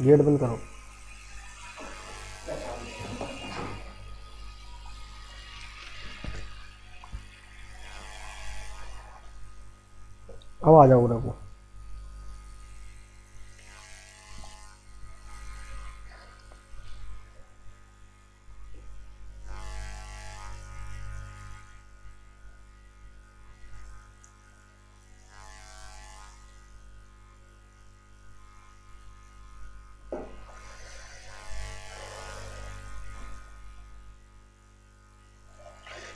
Gate बंद करो। अब आ जाओ रखो।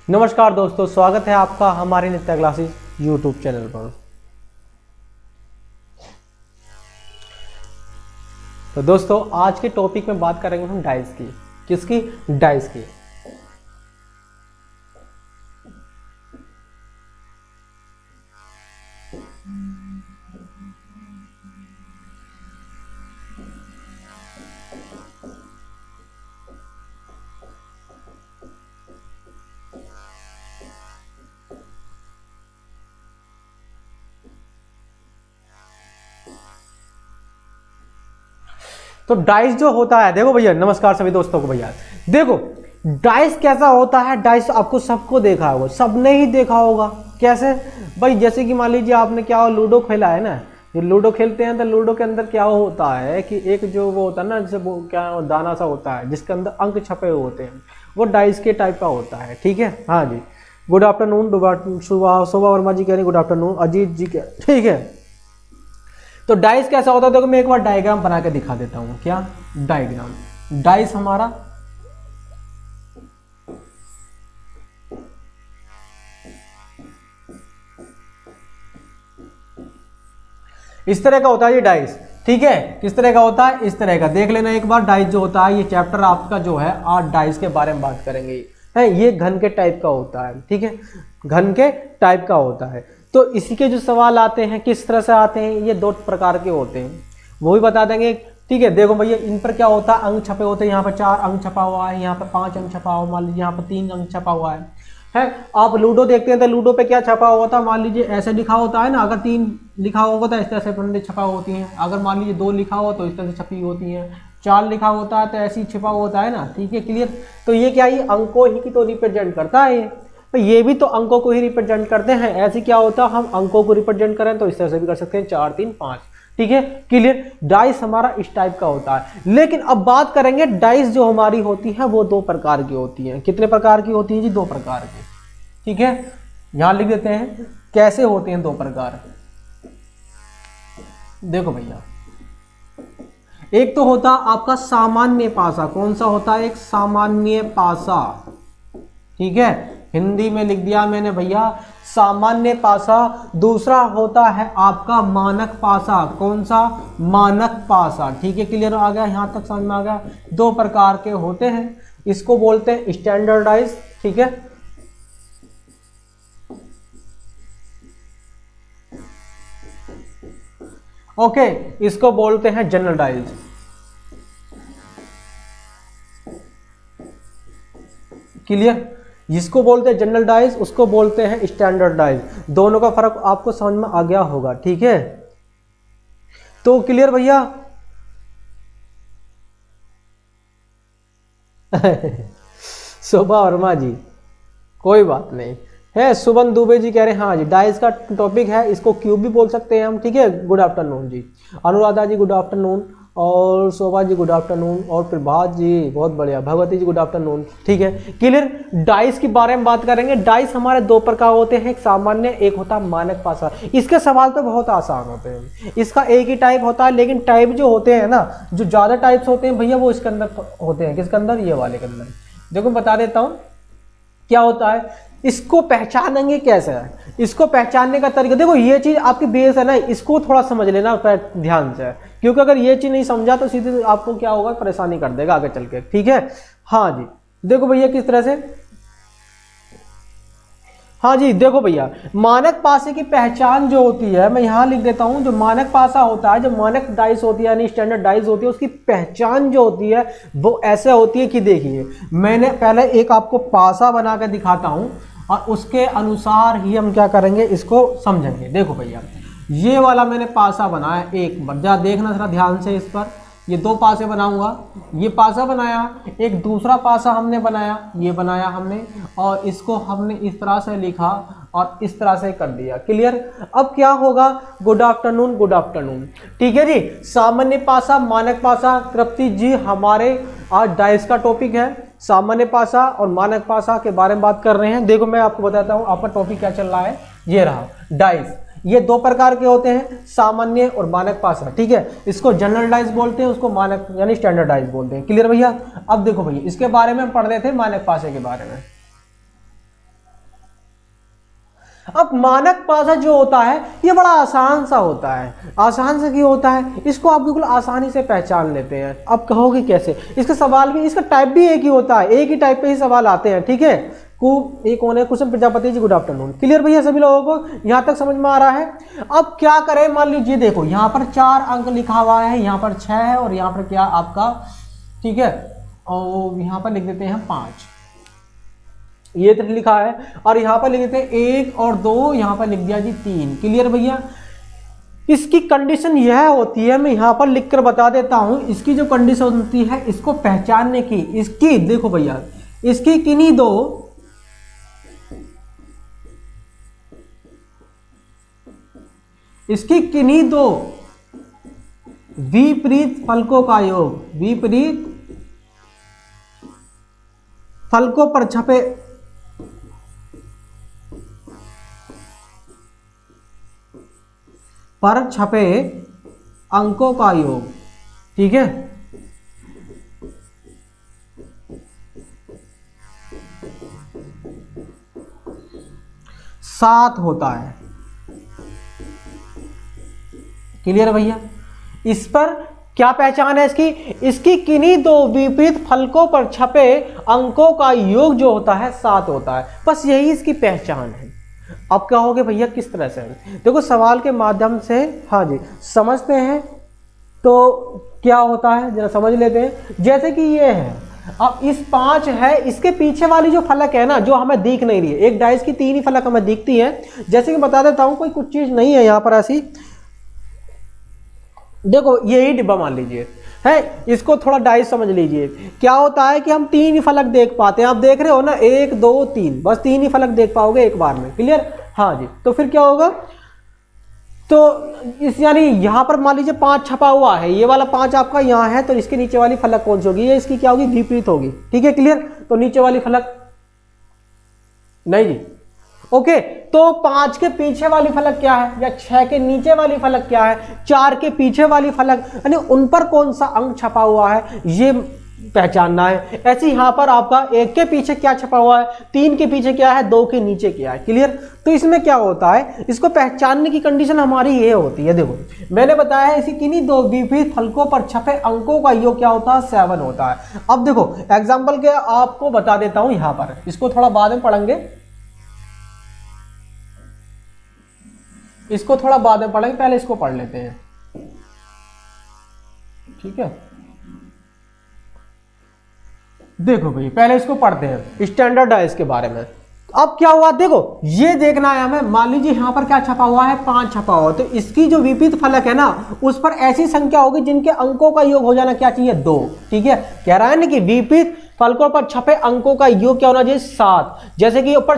नमस्कार दोस्तों, स्वागत है आपका हमारे नित्या क्लासेस यूट्यूब चैनल पर। तो दोस्तों आज के टॉपिक में बात करेंगे हम डाइस की। किसकी? डाइस की। तो डाइस जो होता है, देखो भैया, नमस्कार सभी दोस्तों को। भैया देखो डाइस कैसा होता है। डाइस आपको सबको देखा होगा, सबने ही देखा होगा। कैसे भाई? जैसे कि मान लीजिए आपने क्या हो, लूडो खेला है ना। ये लूडो खेलते हैं तो लूडो के अंदर क्या होता है कि एक जो वो होता है ना, जैसे वो क्या दाना सा होता है जिसके अंदर अंक छपे हुए होते हैं, वो डाइस के टाइप का होता है। ठीक है, हाँ जी। गुड आफ्टरनून शोभा वर्मा जी कह रहे गुड आफ्टरनून। अजीत जी कह, ठीक है। तो डाइस कैसा होता है, देखो मैं एक बार डायग्राम बना के दिखा देता हूं। क्या डायग्राम? डाइस हमारा इस तरह का होता है ये डाइस। ठीक है, किस तरह का होता है? इस तरह का। देख लेना एक बार डाइस जो होता है। ये चैप्टर आपका जो है आज डाइस के बारे में बात करेंगे। है ये घन के टाइप का होता है। ठीक है, घन के टाइप का होता है। तो इसी के जो सवाल आते हैं किस तरह से आते हैं, ये दो प्रकार के होते हैं, वो भी बता देंगे। ठीक है, देखो भैया इन पर क्या होता है, अंक छपे होते हैं। यहाँ पर 4 अंक छपा हुआ है, यहाँ पर 5 अंक छपा हुआ, मान लीजिए यहाँ पर 3 अंक छपा हुआ है। आप लूडो देखते हैं तो लूडो पे क्या छपा हुआ था, मान लीजिए ऐसे लिखा होता है ना। अगर 3 लिखा होगा तो इस तरह से पन्ने छपा होती हैं। अगर मान लीजिए 2 लिखा हो तो इस तरह से छपी होती हैं। 4 लिखा होता है तो ऐसे ही छिपा होता है ना। ठीक है, क्लियर। तो ये क्या, ये अंकों ही की तो रिप्रेजेंट करता है। तो ये भी तो अंकों को ही रिप्रेजेंट करते हैं। ऐसे क्या होता है, हम अंकों को रिप्रेजेंट करें तो इस तरह से भी कर सकते हैं, 4 3 5। ठीक है, क्लियर। डाइस हमारा इस टाइप का होता है। लेकिन अब बात करेंगे डाइस जो हमारी होती है वो 2 प्रकार की होती हैं। कितने प्रकार की होती है जी? 2 प्रकार की। ठीक है, यहां लिख देते हैं कैसे होते हैं 2 प्रकार। देखो भैया, एक तो होता आपका सामान्य पासा। कौन सा होता है? एक सामान्य पासा। ठीक है, हिंदी में लिख दिया मैंने भैया सामान्य पासा। दूसरा होता है आपका मानक पासा। कौन सा? मानक पासा। ठीक है, क्लियर आ गया? यहां तक समझ में आ गया? 2 प्रकार के होते हैं। इसको बोलते हैं स्टैंडर्डाइज। ठीक है, ओके। इसको बोलते हैं जनरलाइज। क्लियर? जिसको बोलते हैं जनरलाइज उसको बोलते हैं स्टैंडर्डाइज। दोनों का फर्क आपको समझ में आ गया होगा। ठीक है, तो क्लियर भैया? शोभा वर्मा जी, कोई बात नहीं है। सुबन दुबे जी कह रहे हैं हाँ जी, डाइस का टॉपिक है, इसको क्यूब भी बोल सकते हैं हम। ठीक है, गुड आफ्टरनून जी। अनुराधा जी गुड आफ्टरनून, और शोभा जी गुड आफ्टरनून, और प्रभात जी बहुत बढ़िया, भगवती जी गुड आफ्टरनून। ठीक है, क्लियर। डाइस के बारे में बात करेंगे। डाइस हमारे 2 प्रकार होते हैं, एक सामान्य, एक होता है मानक पासा। इसके सवाल तो बहुत आसान होते हैं। इसका एक ही टाइप होता है, लेकिन टाइप जो होते हैं ना, जो ज़्यादा टाइप्स होते हैं भैया वो इसके अंदर होते हैं। किसके अंदर? ये वाले के अंदर। देखो बता देता हूँ क्या होता है। इसको पहचानेंगे कैसे है, इसको पहचानने का तरीका देखो। ये चीज आपकी बेस है ना, इसको थोड़ा समझ लेना ध्यान से, क्योंकि अगर ये चीज नहीं समझा तो सीधे आपको क्या होगा, परेशानी कर देगा आगे चल के। ठीक है, हाँ जी। देखो भैया किस तरह से, हाँ जी देखो भैया, मानक पासे की पहचान जो होती है, मैं यहाँ लिख देता हूँ। जो मानक पासा होता है, जो मानक डाइस होती है यानी स्टैंडर्ड डाइस होती है, उसकी पहचान जो होती है वो ऐसे होती है कि देखिए, मैंने पहले एक आपको पासा बना के दिखाता हूँ और उसके अनुसार ही हम क्या करेंगे, इसको समझेंगे। देखो भैया, ये वाला मैंने पासा बनाया, एक बार जरा देखना थोड़ा ध्यान से इस पर। ये दो पासे बनाऊंगा, ये पासा बनाया, एक दूसरा पासा हमने बनाया, ये बनाया हमने, और इसको हमने इस तरह से लिखा और इस तरह से कर दिया। क्लियर? अब क्या होगा? Good afternoon, good afternoon. ठीक है जी। सामान्य पासा, मानक पासा, तृप्ति जी हमारे आज डाइस का टॉपिक है। सामान्य पासा और मानक पासा के बारे में बात कर रहे हैं। देखो मैं आपको बताता हूँ आपका टॉपिक क्या चल रहा है। ये रहा डाइस। ये दो प्रकार के होते हैं, सामान्य और मानक पासा। ठीक है, इसको जनरल डाइस बोलते हैं, उसको मानक यानी स्टैंडर्ड डाइस बोलते हैं। क्लियर भैया? अब देखो भैया, इसके बारे में हम पढ़ रहे थे, मानक पासे के बारे में। अब मानक पासा जो होता है ये बड़ा आसान सा होता है। आसान से क्यों होता है? इसको आप बिल्कुल आसानी से पहचान लेते हैं। अब कहोगे कैसे? इसका सवाल भी, इसका टाइप भी एक ही होता है, एक ही टाइप पे ही सवाल आते हैं। ठीक है, एक कौन है? कुसुम Prajapati ji, good afternoon. Clear भैया सभी लोगों को? यहां तक समझ में आ रहा है? अब क्या करें, मान लीजिए देखो यहाँ पर 4 अंक लिखा हुआ है, यहाँ पर 6 है और यहाँ पर क्या आपका, ठीक है, और यहाँ पर लिख देते हैं 5, ये तो लिखा है, और यहाँ पर लिख देते हैं 1 और 2, यहाँ पर लिख दिया जी 3। क्लियर भैया? इसकी कंडीशन यह होती है, मैं यहाँ पर लिखकर बता देता हूँ। इसकी जो कंडीशन होती है इसको पहचानने की, इसकी देखो भैया, इसकी किन्हीं दो विपरीत फलकों का योग, विपरीत फलकों पर छपे अंकों का योग, ठीक है, 7 होता है। क्लियर भैया? इस पर क्या पहचान है इसकी? इसकी किन्हीं दो विपरीत फलकों पर छपे अंकों का योग जो होता है 7 होता है। बस यही इसकी पहचान है। अब कहोगे भैया किस तरह से? देखो सवाल के माध्यम से, हाँ जी, समझते हैं तो क्या होता है जरा समझ लेते हैं। जैसे कि ये है, अब इस 5 है, इसके पीछे वाली जो फलक है ना, जो हमें दिख नहीं रही है, एक डाइस की 3 ही फलक हमें दिखती है। जैसे कि बता देता हूं, कोई कुछ चीज नहीं है यहाँ पर ऐसी। देखो यही डिब्बा मान लीजिए है, इसको थोड़ा डाइस समझ लीजिए। क्या होता है कि हम 3 ही फलक देख पाते हैं। आप देख रहे हो ना, 1 2 3, बस 3 ही फलक देख पाओगे एक बार में। क्लियर? हाँ जी। तो फिर क्या होगा? तो इस यानी यहाँ पर मान लीजिए 5 छपा हुआ है, ये वाला 5 आपका यहाँ है, तो इसके नीचे वाली फलक कौन सी होगी? ये इसकी क्या होगी? विपरीत होगी। ठीक है, क्लियर? तो नीचे वाली फलक नहीं जी। ओके, तो 5 के पीछे वाली फलक क्या है, या 6 के नीचे वाली फलक क्या है, 4 के पीछे वाली फलक, यानी उन पर कौन सा अंक छपा हुआ है, ये पहचानना है। ऐसे यहाँ पर आपका 1 के पीछे क्या छपा हुआ है, 3 के पीछे क्या है, 2 के नीचे क्या है। क्लियर? तो इसमें क्या होता है, इसको पहचानने की कंडीशन हमारी ये होती है। देखो मैंने बताया है, इसी किन्हीं दो विपरीत फलकों पर छपे अंकों का योग क्या होता है? 7 होता है। अब देखो एग्जाम्पल के आपको बता देता हूं, यहाँ पर इसको थोड़ा बाद में पढ़ेंगे, इसको थोड़ा बाद में पढ़ेंगे, पहले इसको पढ़ लेते हैं। ठीक है, देखो भाई पहले इसको पढ़ते हैं, स्टैंडर्ड डाइस के बारे में। अब क्या हुआ, देखो ये देखना है हमें। मान लीजिए यहाँ पर क्या छपा हुआ है? 5 छपा हुआ, तो इसकी जो विपरीत फलक है ना, उस पर ऐसी संख्या होगी जिनके अंकों का योग हो जाना क्या चाहिए? 2। ठीक है, कह रहा है ना कि विपरीत फलकों पर छपे अंकों का योग क्या होना चाहिए? 7। जैसे कि ऊपर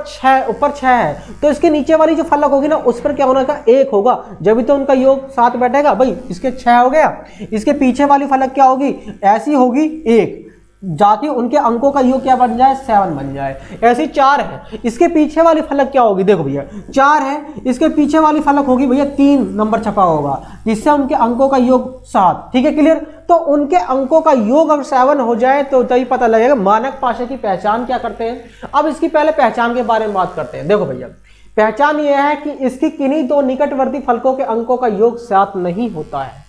6 है, तो इसके नीचे वाली जो फलक होगी ना, उस पर क्या होना का? 1 होगा, जब भी तो उनका योग 7 बैठेगा। भाई इसके 6 हो गया, इसके पीछे वाली फलक क्या होगी? ऐसी होगी 1, जाके उनके अंकों का योग क्या बन जाए? 7 बन जाए। ऐसे 4 है, इसके पीछे वाली फलक क्या होगी? देखो भैया 4 है, इसके पीछे वाली फलक होगी भैया 3 नंबर छपा होगा, जिससे उनके अंकों का योग 7। ठीक है, क्लियर? तो उनके अंकों का योग अगर 7 हो जाए तो तभी पता लगेगा मानक पाशा की पहचान क्या करते हैं। अब इसकी पहले पहचान के बारे में बात करते हैं। देखो भैया पहचान यह है कि इसकी किन्हीं दो निकटवर्ती फलकों के अंकों का योग 7 नहीं होता है।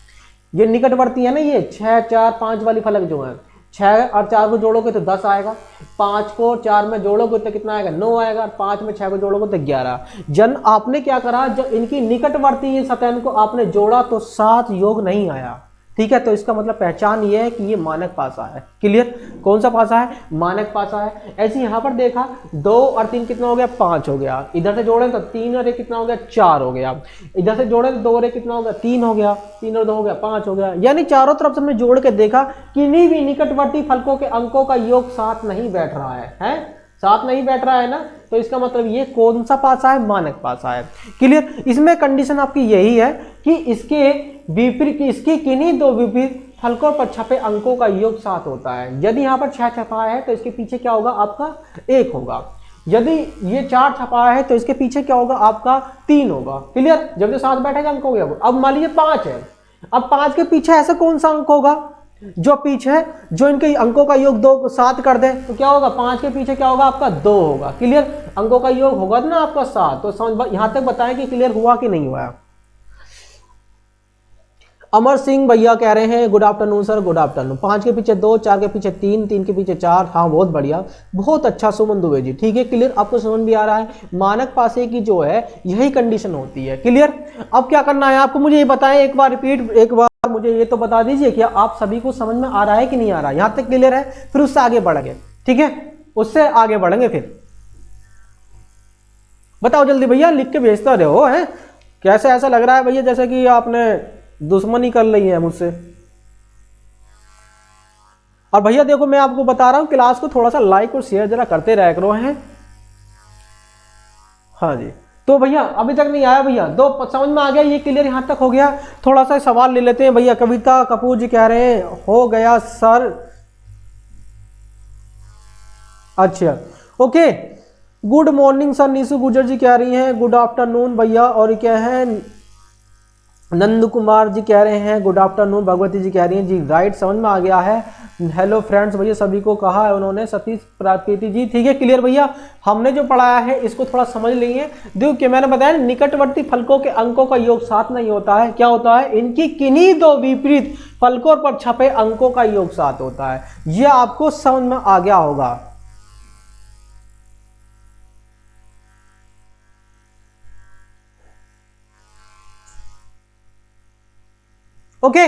ये निकटवर्ती है ना, ये 6 4 5 वाली फलक जो है, 6 और 4 को जोड़ोगे तो 10 आएगा, 5 को 4 में जोड़ोगे तो कितना आएगा? 9 आएगा, 5 में 6 को जोड़ोगे तो 11। जन आपने क्या करा, जब इनकी निकटवर्ती सतह को आपने जोड़ा तो 7 योग नहीं आया। ठीक है, तो इसका मतलब पहचान ये है कि ये मानक पासा है। क्लियर, कौन सा पासा है? मानक पासा है। ऐसे यहाँ पर देखा 2 और 3 कितना हो गया? 5 हो गया। इधर से जोड़े तो 3 और 1 कितना हो गया? 4 हो गया। इधर से जोड़े तो 2 और 1 कितना हो गया? 3 हो गया। 3 और 2 हो गया 5 हो गया। यानी चारों तरफ से हमने जोड़ के देखा किन्हीं भी निकटवर्ती फलकों के अंकों का योग साथ नहीं बैठ रहा है? साथ नहीं बैठ रहा है ना, तो इसका मतलब ये कौन सा पासा है? मानक पासा है। क्लियर, इसमें कंडीशन आपकी यही है कि इसके विपरीत, इसकी किन्हीं दो विपरीत फलकों पर छपे अंकों का योग 7 होता है। यदि यहाँ पर 6 छपा है तो इसके पीछे क्या होगा? आपका 1 होगा। यदि ये 4 छपा है तो इसके पीछे क्या होगा? आपका 3 होगा। क्लियर, जब जो 7 बैठेगा अंक हो गया। अब मान लीजिए 5 है, अब 5 के पीछे ऐसा कौन सा अंक होगा जो पीछे है, जो इनके अंकों का योग 2 7 कर दे, तो क्या होगा? 5 के पीछे क्या होगा? आपका 2 होगा। क्लियर, अंकों का योग होगा ना आपका 7। तो समझ, यहां तक बताएं कि क्लियर हुआ कि नहीं हुआ। अमर सिंह भैया कह रहे हैं good afternoon sir, good afternoon. 5 के पीछे 2, 4 के पीछे 3, 3 के पीछे 4। हाँ, बहुत बढ़िया, बहुत अच्छा सुमन दुबे जी। ठीक है, क्लियर, आपको समझ भी आ रहा है। मानक पासे की जो है यही कंडीशन होती है। क्लियर, अब क्या करना है आपको, मुझे ये बताएं एक बार, रिपीट एक बार मुझे ये तो बता दीजिए कि आप सभी को समझ में आ रहा है कि नहीं आ रहा है। यहां तक क्लियर है? फिर उससे आगे बढ़ेंगे। ठीक है, उससे आगे बढ़ेंगे। फिर बताओ जल्दी भैया, लिख के भेजता रहो। है कैसे ऐसा लग रहा है भैया जैसे कि आपने दुश्मनी कर ली है मुझसे। और भैया देखो, मैं आपको बता रहा हूं, क्लास को थोड़ा सा लाइक और शेयर जरा करते रह करो। हैं, हाँ जी। तो भैया अभी तक नहीं आया भैया, 2 समझ में आ गया, ये क्लियर यहां तक हो गया। थोड़ा सा सवाल ले लेते हैं भैया। कविता कपूर जी कह रहे हैं हो गया सर। अच्छा, okay, good morning sir. Nishu गुजर जी कह रही हैं गुड आफ्टरनून भैया। और क्या है, नंद कुमार जी कह रहे हैं गुड आफ्टरनून। भगवती जी कह रही हैं जी राइट, समझ में आ गया है। हेलो फ्रेंड्स भैया, सभी को कहा है उन्होंने। सतीश प्राकृति जी, ठीक है, क्लियर भैया। हमने जो पढ़ाया है इसको थोड़ा समझ लेंगे। देखो कि मैंने बताया निकटवर्ती फलकों के अंकों का योग 7 नहीं होता है। क्या होता है? इनकी किन्हीं 2 विपरीत फलकों पर छपे अंकों का योग 7 होता है। यह आपको समझ में आ गया होगा। ओके,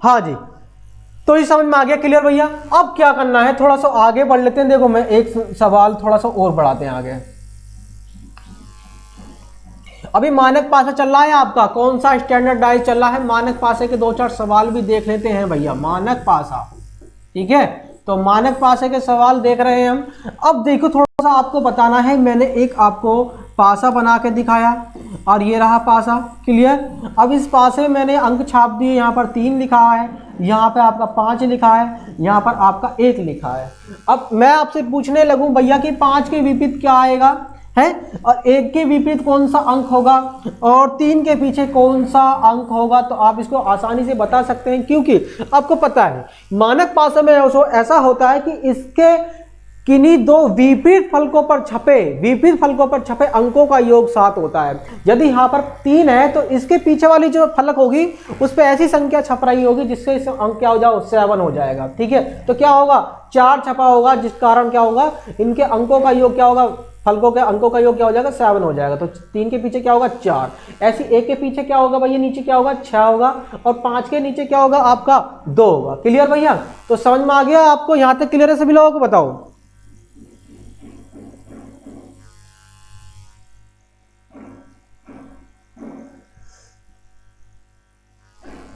हाँ जी, तो ये समझ में आ गया। क्लियर भैया, अब क्या करना है, थोड़ा सा आगे बढ़ लेते हैं। देखो मैं एक सवाल थोड़ा सा और बढ़ाते हैं आगे। अभी मानक पासा चल रहा है आपका, कौन सा स्टैंडर्ड डाइस चल रहा है? मानक पासे के 2-4 सवाल भी देख लेते हैं भैया। मानक पासा, ठीक है, तो मानक पासे के सवाल देख रहे हैं हम। अब देखो थोड़ा सा आपको बताना है, मैंने एक आपको पासा बना के दिखाया और ये रहा पासा। क्लियर, अब इस पासे में मैंने अंक छाप दिए। यहाँ पर 3 लिखा है, यहाँ पे आपका 5 लिखा है, यहाँ पर आपका 1 लिखा है। अब मैं आपसे पूछने लगूं भैया कि 5 के विपरीत क्या आएगा है, और 1 के विपरीत कौन सा अंक होगा, और 3 के पीछे कौन सा अंक होगा, तो आप इसको आसानी से बता सकते हैं। क्योंकि आपको पता है मानक पासा में ऐसा होता है कि इसके किन्हीं 2 विपरीत फलकों पर छपे अंकों का योग 7 होता है। यदि यहाँ पर 3 है तो इसके पीछे वाली जो फलक होगी उस पर ऐसी संख्या छप रही होगी जिससे इस अंक क्या हो जाए, 7 हो जाएगा। ठीक है, तो क्या होगा, 4 छपा होगा, जिस कारण क्या होगा, इनके अंकों का योग क्या होगा, फलकों के अंकों का योग क्या हो जाएगा, 7 हो जाएगा। तो 3 के पीछे क्या होगा, 4। ऐसी 1 के पीछे क्या होगा भैया, नीचे क्या होगा, 6 होगा, और 5 के नीचे क्या होगा आपका, 2 होगा। क्लियर भैया, तो समझ में आ गया आपको? यहां तक क्लियर है सभी लोगों को? बताओ।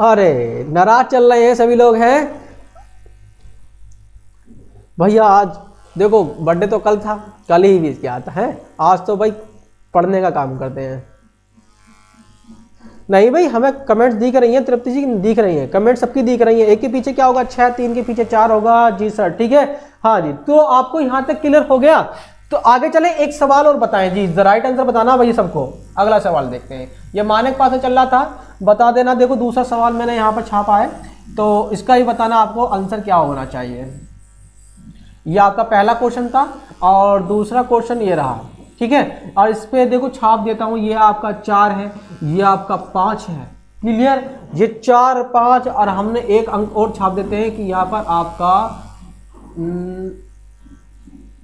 अरे नाराज चल रहे हैं सभी लोग हैं भैया। आज देखो बर्थडे तो कल था, कल ही बीत के आता है, आज तो भाई पढ़ने का काम करते हैं। नहीं भाई, हमें कमेंट्स दिख रही हैं, तृप्ति जी दिख रही हैं, कमेंट सबकी दिख रही हैं। 1 के पीछे क्या होगा, 6, 3 के पीछे 4 होगा। जी सर, ठीक है, हाँ जी। तो आपको यहाँ तक क्लियर हो गया? तो आगे चले, एक सवाल और बताएं जी, राइट आंसर बताना भाई सबको। अगला सवाल देखते हैं, ये मानक पासा चल रहा था, बता देना। देखो दूसरा सवाल मैंने यहाँ पर छापा है, तो इसका ही बताना आपको आंसर क्या होना चाहिए। ये आपका पहला क्वेश्चन था और दूसरा क्वेश्चन ये रहा, ठीक है। और इस पे देखो छाप देता हूँ, ये आपका 4 है, ये आपका 5 है। क्लियर, ये 4, 5 और हमने एक अंक और छाप देते हैं कि यहाँ पर आपका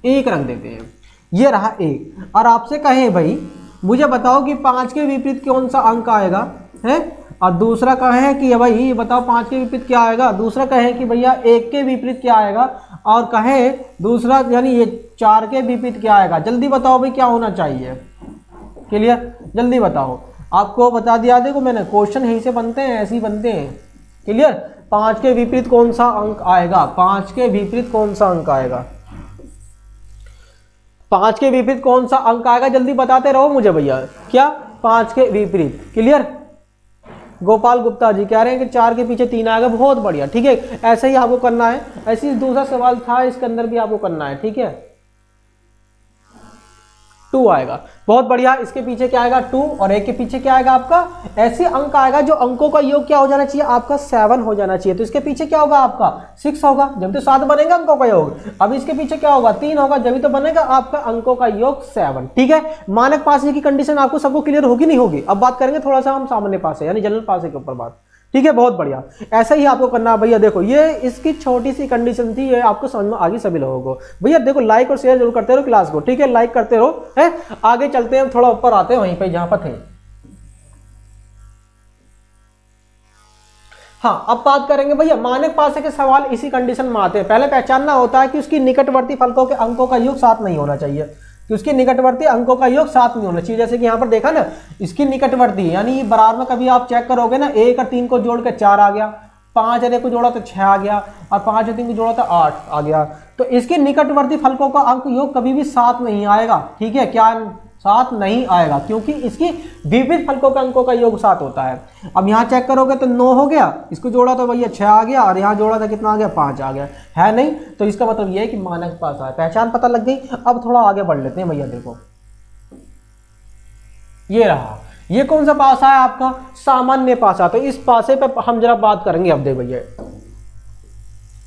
1 रख देते हैं। ये रहा 1। और आपसे कहें भाई मुझे बताओ कि 5 के विपरीत कौन सा अंक आएगा, है, और दूसरा कहे कि भाई ये बताओ 5 के विपरीत क्या आएगा, दूसरा कहे कि भैया 1 के विपरीत क्या आएगा, और कहे दूसरा यानी ये 4 के विपरीत क्या आएगा। जल्दी बताओ भाई क्या होना चाहिए। क्लियर, जल्दी बताओ। आपको बता दिया, देखो मैंने क्वेश्चन यहीं से बनते हैं, ऐसे ही बनते हैं। क्लियर, 5 के विपरीत कौन सा अंक आएगा, 5 के विपरीत कौन सा अंक आएगा, 5 के विपरीत कौन सा अंक आएगा, जल्दी बताते रहो मुझे भैया। क्या 5 के विपरीत। क्लियर, गोपाल गुप्ता जी कह रहे हैं कि 4 के पीछे 3 आएगा, बहुत बढ़िया। ठीक है, ऐसे ही आपको करना है। ऐसे ही दूसरा सवाल था, इसके अंदर भी आपको करना है। ठीक है, 2 आएगा, बहुत बढ़िया। इसके पीछे क्या आएगा 2, और 1 के पीछे क्या आएगा आपका, ऐसे अंक आएगा जो अंकों का योग क्या हो जाना चाहिए आपका 7 हो जाना चाहिए। तो इसके पीछे क्या होगा आपका 6 होगा, जब तो 7 बनेगा अंकों का योग। अब इसके पीछे क्या होगा 3 होगा, जब तो बनेगा आपका अंकों का योग 7। ठीक है, मानक पासे की कंडीशन आपको सबको क्लियर होगी नहीं होगी। अब बात करेंगे थोड़ा सा हम सामान्य पासे यानी जनरल पासे के ऊपर बात। ठीक है, बहुत बढ़िया। ऐसा ही आपको करना है भैया। देखो ये इसकी छोटी सी कंडीशन थी, ये आपको समझ में आ गई सभी लोगों को। भैया देखो लाइक और शेयर जरूर करते रहो क्लास को। ठीक है, लाइक करते रहो है। आगे चलते हैं, थोड़ा ऊपर आते हैं वहीं पे जहां पर थे। हाँ, अब बात करेंगे भैया मानक पासे के सवाल इसी कंडीशन में आते हैं। पहले पहचानना होता है कि उसकी निकटवर्ती फलकों के अंकों का योग 7 नहीं होना चाहिए, कि उसके निकटवर्ती अंकों का योग 7 नहीं होना चाहिए। जैसे कि यहाँ पर देखा ना, इसकी निकटवर्ती यानी बराबर में कभी आप चेक करोगे ना, 1 और 3 को जोड़ के 4 आ गया, 5 और 1 को जोड़ा तो 6 आ गया, और 5 और 3 को जोड़ा तो 8 आ गया। तो इसके निकटवर्ती फलकों का अंक योग कभी भी 7 नहीं आएगा। ठीक है, क्या 7 नहीं आएगा, क्योंकि इसकी विविध फलकों के अंकों का योग 7 होता है। अब यहाँ चेक करोगे तो 9 हो गया, इसको जोड़ा तो भैया 6 आ गया, और यहाँ जोड़ा था कितना आ गया 5 आ गया, है नहीं। तो इसका मतलब ये है कि मानक पासा है। पहचान पता लग गई। अब थोड़ा आगे बढ़ लेते हैं भैया। देखो ये रहा, ये कौन सा पासा है आपका सामान्य पासा। तो इस पासे पे हम जरा बात करेंगे। अब देखो भैया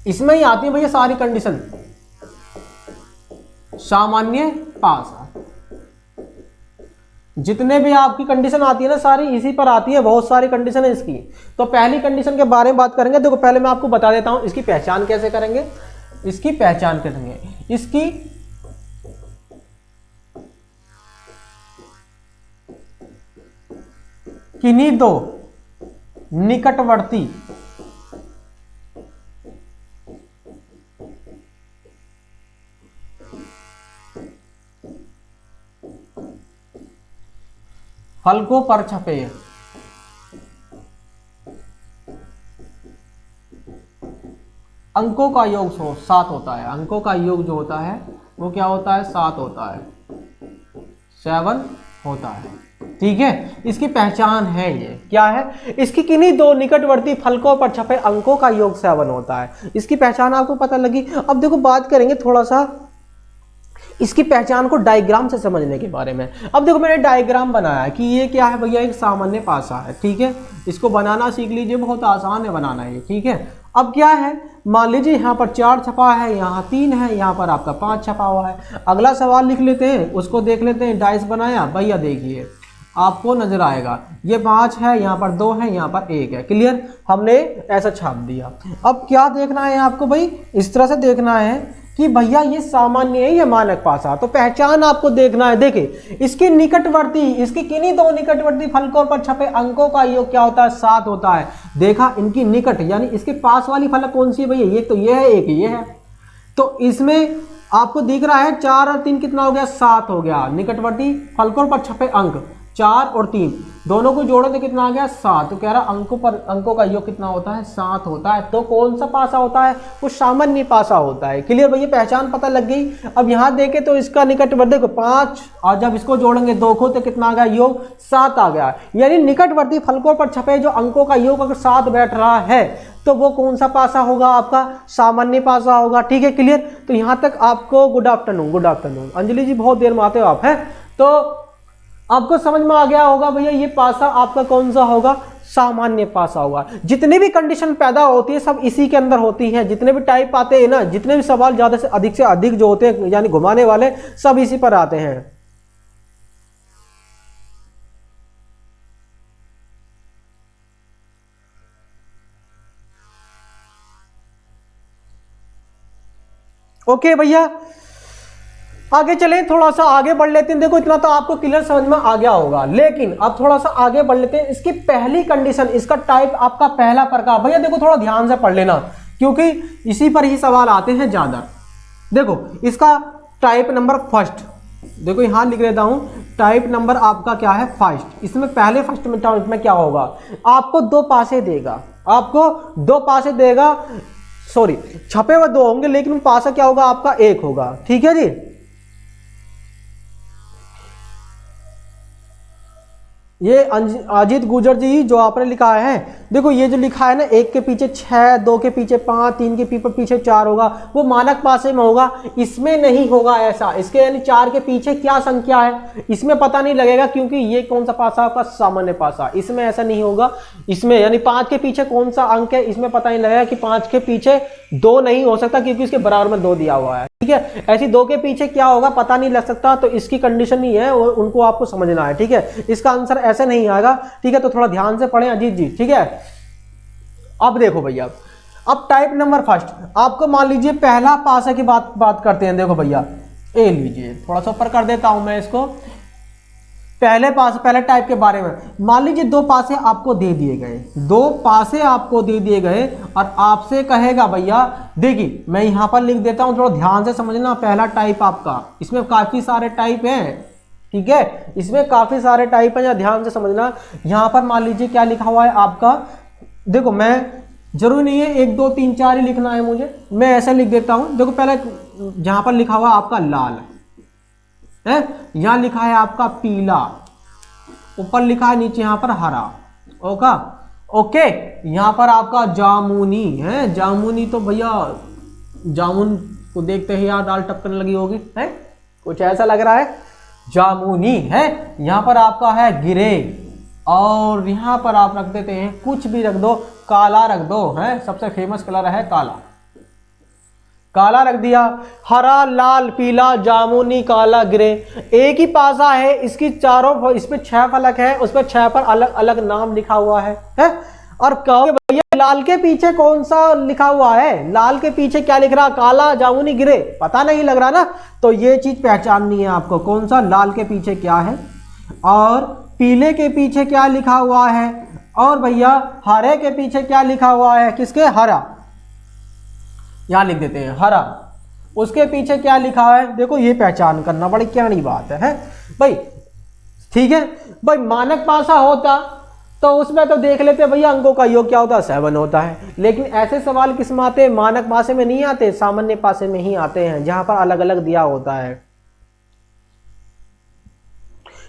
इसमें ही आती है भैया सारी कंडीशन। सामान्य पासा जितने भी आपकी कंडीशन आती है ना, सारी इसी पर आती है, बहुत सारी कंडीशन है इसकी। तो पहली कंडीशन के बारे में बात करेंगे। देखो पहले मैं आपको बता देता हूं इसकी पहचान कैसे करेंगे। इसकी पहचान करेंगे, इसकी किन्हीं दो निकटवर्ती फलकों पर छपे अंकों का योग 7 होता है। अंकों का योग जो होता है वो क्या होता है 7 होता है, 7 होता है। ठीक है, इसकी पहचान है ये क्या है, इसकी किन्हीं दो निकटवर्ती फलकों पर छपे अंकों का योग 7 होता है। इसकी पहचान आपको पता लगी। अब देखो बात करेंगे थोड़ा सा इसकी पहचान को डायग्राम से समझने के बारे में। अब देखो मैंने डायग्राम बनाया कि ये क्या है भैया, एक सामान्य पासा है। ठीक है, इसको बनाना सीख लीजिए, बहुत आसान है बनाना ये। ठीक है, अब क्या है, मान लीजिए यहाँ पर 4 छपा है, यहाँ 3 है, यहाँ पर आपका 5 छपा हुआ है। अगला सवाल लिख लेते हैं, उसको देख लेते हैं। डाइस बनाया भैया, देखिए आपको नजर आएगा ये 5 है, यहाँ पर 2 है, यहाँ पर 1 है। क्लियर, हमने ऐसा छाप दिया। अब क्या देखना है आपको भाई, इस तरह से देखना है कि भैया ये सामान्य है, ये मानक पासा। तो पहचान आपको देखना है। देखिए इसके निकटवर्ती, इसके किन्हीं दो निकटवर्ती फलकों पर छपे अंकों का योग क्या होता है 7 होता है। देखा, इनकी निकट यानी इसके पास वाली फलक कौन सी है भैया, ये तो ये है, एक ये है। तो इसमें आपको दिख रहा है 4 और 3 कितना हो गया 7 हो गया। निकटवर्ती फलकों पर छपे अंक 4 और 3 दोनों को जोड़ो तो कितना आ गया 7। तो कह रहा अंकों का योग कितना होता है 7 होता है। तो कौन सा पासा होता है, वो सामान्य पासा होता है। क्लियर भैया, पहचान पता लग गई। अब यहाँ देखे तो इसका निकटवर्ती देखो 5, और जब इसको जोड़ेंगे 2 को तो कितना आ गया योग 7 आ गया। यानी निकटवर्ती फलकों पर छपे जो अंकों का योग अगर 7 बैठ रहा है तो वो कौन सा पासा होगा आपका सामान्य पासा होगा। ठीक है, क्लियर। तो यहाँ तक आपको good afternoon. Good afternoon Anjali ji, बहुत देर में आते हो आप, है तो आपको समझ में आ गया होगा भैया ये पासा आपका कौन सा होगा सामान्य पासा होगा। जितनी भी कंडीशन पैदा होती है सब इसी के अंदर होती है। जितने भी टाइप आते हैं ना, जितने भी सवाल ज्यादा से अधिक जो होते हैं यानी घुमाने वाले, सब इसी पर आते हैं। ओके भैया, आगे चले, थोड़ा सा आगे बढ़ लेते हैं। देखो इतना तो आपको क्लियर समझ में आ गया होगा, लेकिन अब थोड़ा सा आगे बढ़ लेते हैं। इसकी पहली कंडीशन, इसका टाइप आपका पहला प्रकार, भैया देखो थोड़ा ध्यान से पढ़ लेना, क्योंकि इसी पर ही सवाल आते हैं ज्यादा। देखो इसका टाइप नंबर फर्स्ट, देखो यहां लिख देता हूं, टाइप नंबर आपका क्या है, फर्स्ट। इसमें पहले फर्स्ट में टाइप में क्या होगा, आपको दो पासे देगा, आपको दो पासे देगा, सॉरी छपे हुए दो होंगे, लेकिन पासा क्या होगा आपका, एक होगा। ठीक है जी। ये अजीत गुजर जी जो आपने लिखा है, देखो ये जो लिखा है ना, एक के पीछे 6, 2 के पीछे 5, 3 के पीछे 4 होगा, वो मानक पासे में होगा, इसमें नहीं होगा ऐसा। इसके यानी 4 के पीछे क्या संख्या है इसमें पता नहीं लगेगा, क्योंकि ये कौन सा पासा आपका, सामान्य पासा, इसमें ऐसा नहीं होगा। इसमें यानी 5 के पीछे कौन सा अंक है, इसमें पता नहीं लगेगा कि 5 के पीछे 2 नहीं हो सकता, क्योंकि इसके बराबर में 2 दिया हुआ है। ठीक है, ऐसी 2 के पीछे क्या होगा पता नहीं लग सकता, तो इसकी कंडीशन नहीं है, और उनको आपको समझना है। ठीक है, इसका आंसर ऐसे नहीं आएगा। ठीक है, तो थोड़ा ध्यान से पढ़ें अजीत जी। ठीक है, अब देखो भैया, अब टाइप नंबर फर्स्ट, आपको मान लीजिए पहला पासा की बात करते हैं। देखो भैया ए लीजिए, थोड़ा सा ऊपर कर देता हूं मैं इसको, पहले पास, पहले टाइप के बारे में मान लीजिए 2 पासे आपको दे दिए गए, 2 पासे आपको दे दिए गए, और आपसे कहेगा भैया, देखिए मैं यहां पर लिख देता हूं, थोड़ा ध्यान से समझना। पहला टाइप आपका, इसमें काफी सारे टाइप हैं। ठीक है, इसमें काफी सारे टाइप हैं, ध्यान से समझना। यहां पर मान लीजिए क्या लिखा हुआ है आपका, देखो मैं जरूरी नहीं है 1 2 3 4 ही लिखना है मुझे, मैं ऐसा लिख देता हूं। देखो पहले जहां पर लिखा हुआ आपका लाल है, यहां लिखा है आपका पीला, ऊपर लिखा है नीचे यहां पर हरा, ओके। यहां पर आपका जामुनी है, जामुनी तो भैया जामुन को देखते ही यार दाल टपकने लगी होगी, है कुछ ऐसा लग रहा है, जामुनी है। यहां पर आपका है गिरे, और यहां पर आप रख देते हैं कुछ भी रख दो, काला रख दो, है सबसे फेमस कलर है काला, काला रख दिया। हरा, लाल, पीला, जामुनी, काला, ग्रे, एक ही पासा है, इसकी चारों, इस पे 6 फलक है, उस पे 6 पर अलग अलग नाम लिखा हुआ है? और कहोगे भैया लाल के पीछे कौन सा लिखा हुआ है, लाल के पीछे क्या लिख रहा, काला, जामुनी, ग्रे, पता नहीं लग रहा ना, तो ये चीज पहचाननी है आपको, कौन सा लाल के पीछे क्या है, और पीले के पीछे क्या लिखा हुआ है, और भैया हरे के पीछे क्या लिखा हुआ है, किसके, हरा, यहां लिख देते हैं हरा, उसके पीछे क्या लिखा है, देखो ये पहचान करना बड़ी क्या नहीं बात है भाई। ठीक है भाई, मानक पासा होता तो उसमें तो देख लेते भैया अंकों का योग क्या होता है, 7 होता है, लेकिन ऐसे सवाल किस में आते हैं, मानक पासे में नहीं आते, सामान्य पासे में ही आते हैं, जहां पर अलग अलग दिया होता है।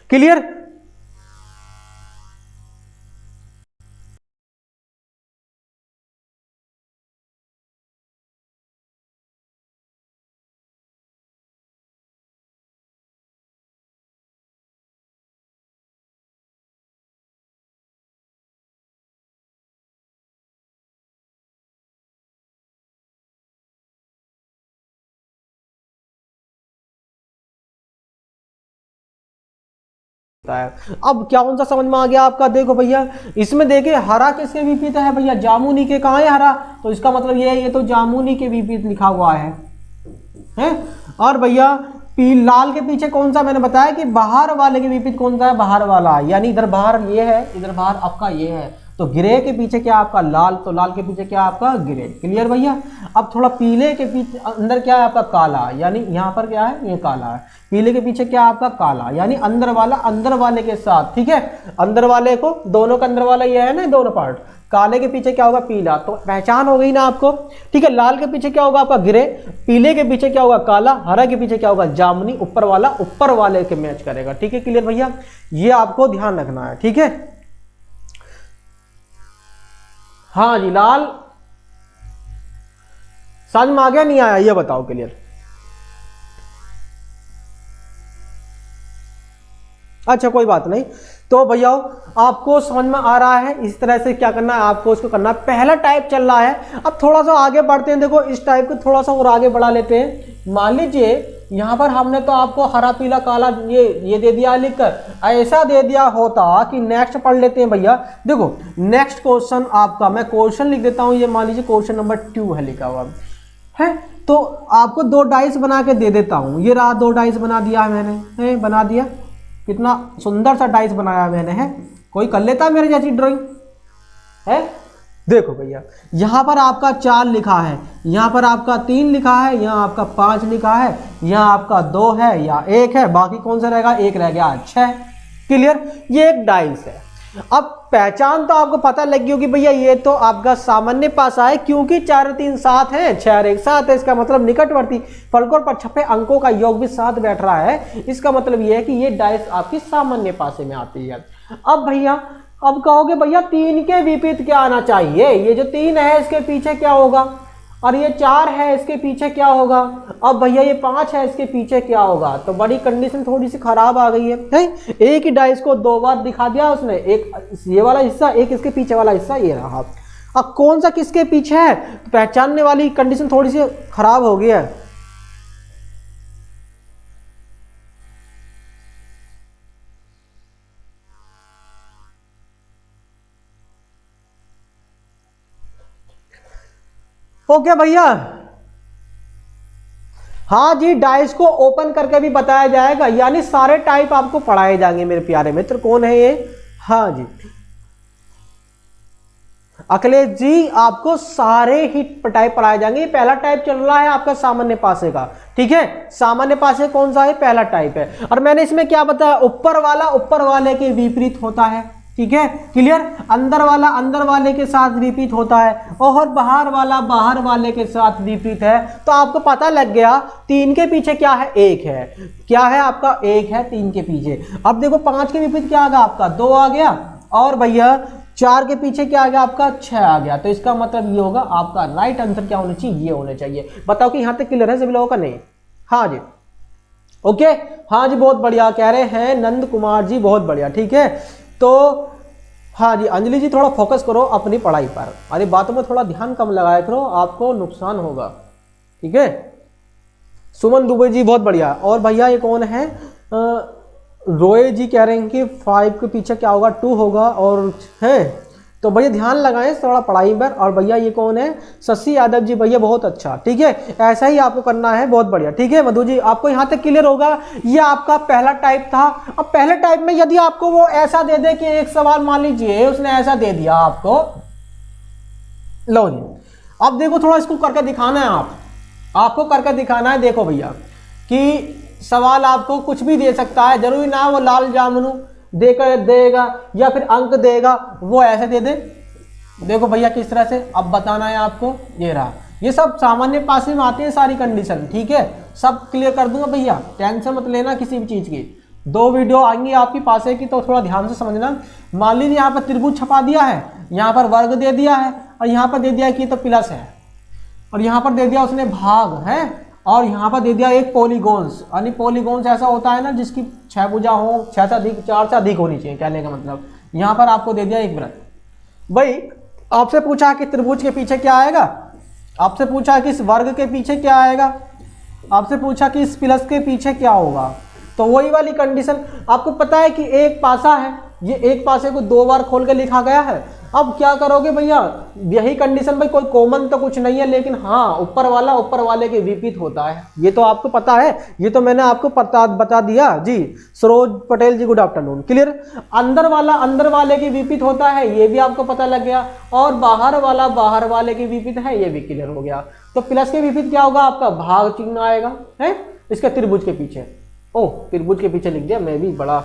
क्लियर? है। अब क्या कौन सा समझ में आ गया आपका, देखो भैया इसमें देखिए हरा किसके विपरीत है भैया, जामुनी के, कहाँ है हरा, तो इसका मतलब ये है, ये तो जामुनी के विपरीत लिखा हुआ है? और भैया लाल के पीछे कौन सा, मैंने बताया कि बाहर वाले के विपरीत कौन सा है, बाहर वाला, यानी इधर बाहर ये है, इधर बाहर आपका ये है, तो ग्रे के पीछे क्या आपका लाल, तो लाल के पीछे क्या आपका ग्रे। क्लियर भैया? अब थोड़ा पीले के पीछे अंदर क्या है आपका काला, यानी यहाँ पर क्या है, ये काला है, पीले के पीछे क्या आपका काला, यानी अंदर वाला अंदर वाले के साथ। ठीक है, अंदर वाले को, दोनों का अंदर वाला ये है ना, दोनों पार्ट, काले के पीछे क्या होगा, पीला, तो पहचान हो गई ना आपको। ठीक है, लाल के पीछे क्या होगा आपका ग्रे, पीले के पीछे क्या होगा काला, हरा के पीछे क्या होगा जामुनी, ऊपर वाला ऊपर वाले के मैच करेगा। ठीक है, क्लियर भैया? ये आपको ध्यान रखना है। ठीक है, हाँ जी, लाल समझ में आ गया, नहीं आया, ये बताओ। क्लियर? अच्छा कोई बात नहीं, तो भैया आपको समझ में आ रहा है, इस तरह से क्या करना है आपको, उसको करना है। पहला टाइप चल रहा है, अब थोड़ा सा आगे बढ़ते हैं। देखो इस टाइप को थोड़ा सा और आगे बढ़ा लेते हैं। मान लीजिए यहां पर हमने तो आपको हरा, पीला, काला ये दे दिया लिखकर, ऐसा दे दिया होता कि नेक्स्ट पढ़ लेते हैं भैया। देखो नेक्स्ट क्वेश्चन आपका, मैं क्वेश्चन लिख देता हूं, ये मान लीजिए क्वेश्चन नंबर 2 है लिखा हुआ है। तो आपको 2 डाइस बना के दे देता हूँ। ये रहा 2 डाइस बना दिया मैंने, है बना दिया, कितना सुंदर सा डाइस बनाया मैंने, है कोई कर लेता है मेरे जैसी ड्राइंग, है। देखो भैया यहाँ पर आपका 4 लिखा है, यहाँ पर आपका 3 लिखा है, यहाँ आपका 5 लिखा है, यहाँ आपका 2 है या 1 है, बाकी कौन सा रहेगा, 1 रह गया, 6। क्लियर, ये एक डाइस है। अब पहचान तो आपको पता लगी होगी भैया, ये तो आपका सामान्य पासा है, क्योंकि 4 और 3 7 है, 6 और 1 7 है, इसका मतलब निकटवर्ती फलकों पर छपे अंकों का योग भी 7 बैठ रहा है। इसका मतलब ये है कि ये डाइस आपकी सामान्य पासे में आती है। अब भैया अब कहोगे भैया 3 के विपरीत क्या आना चाहिए, ये जो 3 है इसके पीछे क्या होगा, और ये 4 है इसके पीछे क्या होगा, अब भैया ये 5 है इसके पीछे क्या होगा। तो बड़ी कंडीशन थोड़ी सी खराब आ गई है। एक ही डाइस को 2 बार दिखा दिया उसने, एक ये वाला हिस्सा, एक इसके पीछे वाला हिस्सा, ये रहा। अब कौन सा किसके पीछे है, तो पहचानने वाली कंडीशन थोड़ी सी खराब हो गई है। ओके भैया, हाँ जी, डाइस को ओपन करके भी बताया जाएगा, यानी सारे टाइप आपको पढ़ाए जाएंगे मेरे प्यारे मित्र। कौन है ये, हाँ जी अखिलेश जी, आपको सारे ही टाइप पढ़ाए जाएंगे। पहला टाइप चल रहा है आपका सामान्य पासे का, ठीक है। सामान्य पासे कौन सा है, पहला टाइप है। और मैंने इसमें क्या बताया, ऊपर वाला ऊपर वाले के विपरीत होता है, ठीक है। क्लियर, अंदर वाला अंदर वाले के साथ विपरीत होता है, और बाहर वाला बाहर वाले के साथ विपरीत है। तो आपको पता लग गया 3 के पीछे क्या है, 1 है, क्या है आपका 1 है 3 के पीछे। अब देखो 5 के विपरीत क्या आ गया आपका, 2 आ गया, और भैया 4 के पीछे क्या आ गया आपका, 6 आ गया। तो इसका मतलब ये होगा आपका राइट आंसर क्या होना चाहिए, ये होना चाहिए। बताओ कि यहाँ तक क्लियर है सभी लोगों का, नहीं, हाँ जी ओके, हाँ जी बहुत बढ़िया कह रहे हैं नंद कुमार जी, बहुत बढ़िया, ठीक है। तो हाँ जी अंजलि जी, थोड़ा फोकस करो अपनी पढ़ाई पर, अरे बातों में थोड़ा ध्यान कम लगाया करो, आपको नुकसान होगा, ठीक है। सुमन दुबे जी बहुत बढ़िया। और भैया ये कौन है, रोए जी कह रहे हैं कि 5 के पीछे क्या होगा, 2 होगा, और है तो भैया ध्यान लगाएं थोड़ा पढ़ाई पर। और भैया ये कौन है, शशि यादव जी, भैया बहुत अच्छा, ठीक है, ऐसा ही आपको करना है, बहुत बढ़िया, ठीक है। मधु जी आपको यहाँ तक क्लियर होगा, ये आपका पहला टाइप था। अब पहले टाइप में यदि आपको वो ऐसा दे दे कि एक सवाल मान लीजिए उसने ऐसा दे दिया आपको, लो जी अब देखो थोड़ा इसको करके दिखाना है, आपको करके दिखाना है। देखो भैया कि सवाल आपको कुछ भी दे सकता है, जरूरी ना वो लाल जामुन देकर देगा या फिर अंक देगा, वो ऐसे दे दे। देखो भैया किस तरह से अब बताना है आपको, ये रहा, ये सब सामान्य पास में आते हैं सारी कंडीशन, ठीक है, सब क्लियर कर दूंगा भैया, टेंशन मत लेना किसी भी चीज की। 2 वीडियो आएंगी आपकी पासे की, तो थोड़ा ध्यान से समझना। मान लीजिए यहाँ पर त्रिभुज छपा दिया है, यहाँ पर वर्ग दे दिया है, और यहाँ पर दे दिया कि तो प्लस है, और यहाँ पर दे दिया उसने भाग है, और यहाँ पर दे दिया एक पॉलीगॉन्स, यानी पॉलीगॉन्स ऐसा होता है ना जिसकी 6 भुजा हो, 6 से अधिक, 4 से अधिक होनी चाहिए, कहने का मतलब। यहाँ पर आपको दे दिया एक वृत्त। भाई आपसे पूछा कि त्रिभुज के पीछे क्या आएगा, आपसे पूछा कि इस वर्ग के पीछे क्या आएगा, आपसे पूछा कि इस प्लस के पीछे क्या होगा, तो वही वाली कंडीशन। आपको पता है कि एक पासा है, ये एक पासे को 2 बार खोल के लिखा गया है। अब क्या करोगे भैया, यही कंडीशन, भाई कोई कॉमन तो कुछ नहीं है, लेकिन हाँ ऊपर वाला ऊपर वाले के विपरीत होता है, ये तो आपको पता है, ये तो मैंने आपको बता दिया जी। सरोज पटेल जी गुड आफ्टरनून, क्लियर। अंदर वाला अंदर वाले के विपरीत होता है, ये भी आपको पता लग गया, और बाहर वाला बाहर वाले के विपरीत है, ये भी क्लियर हो गया। तो प्लस के विपरीत क्या होगा आपका, भाग चिन्ह आएगा, है इसके त्रिभुज के पीछे। ओह त्रिभुज के पीछे लिख दिया मैं भी, बड़ा।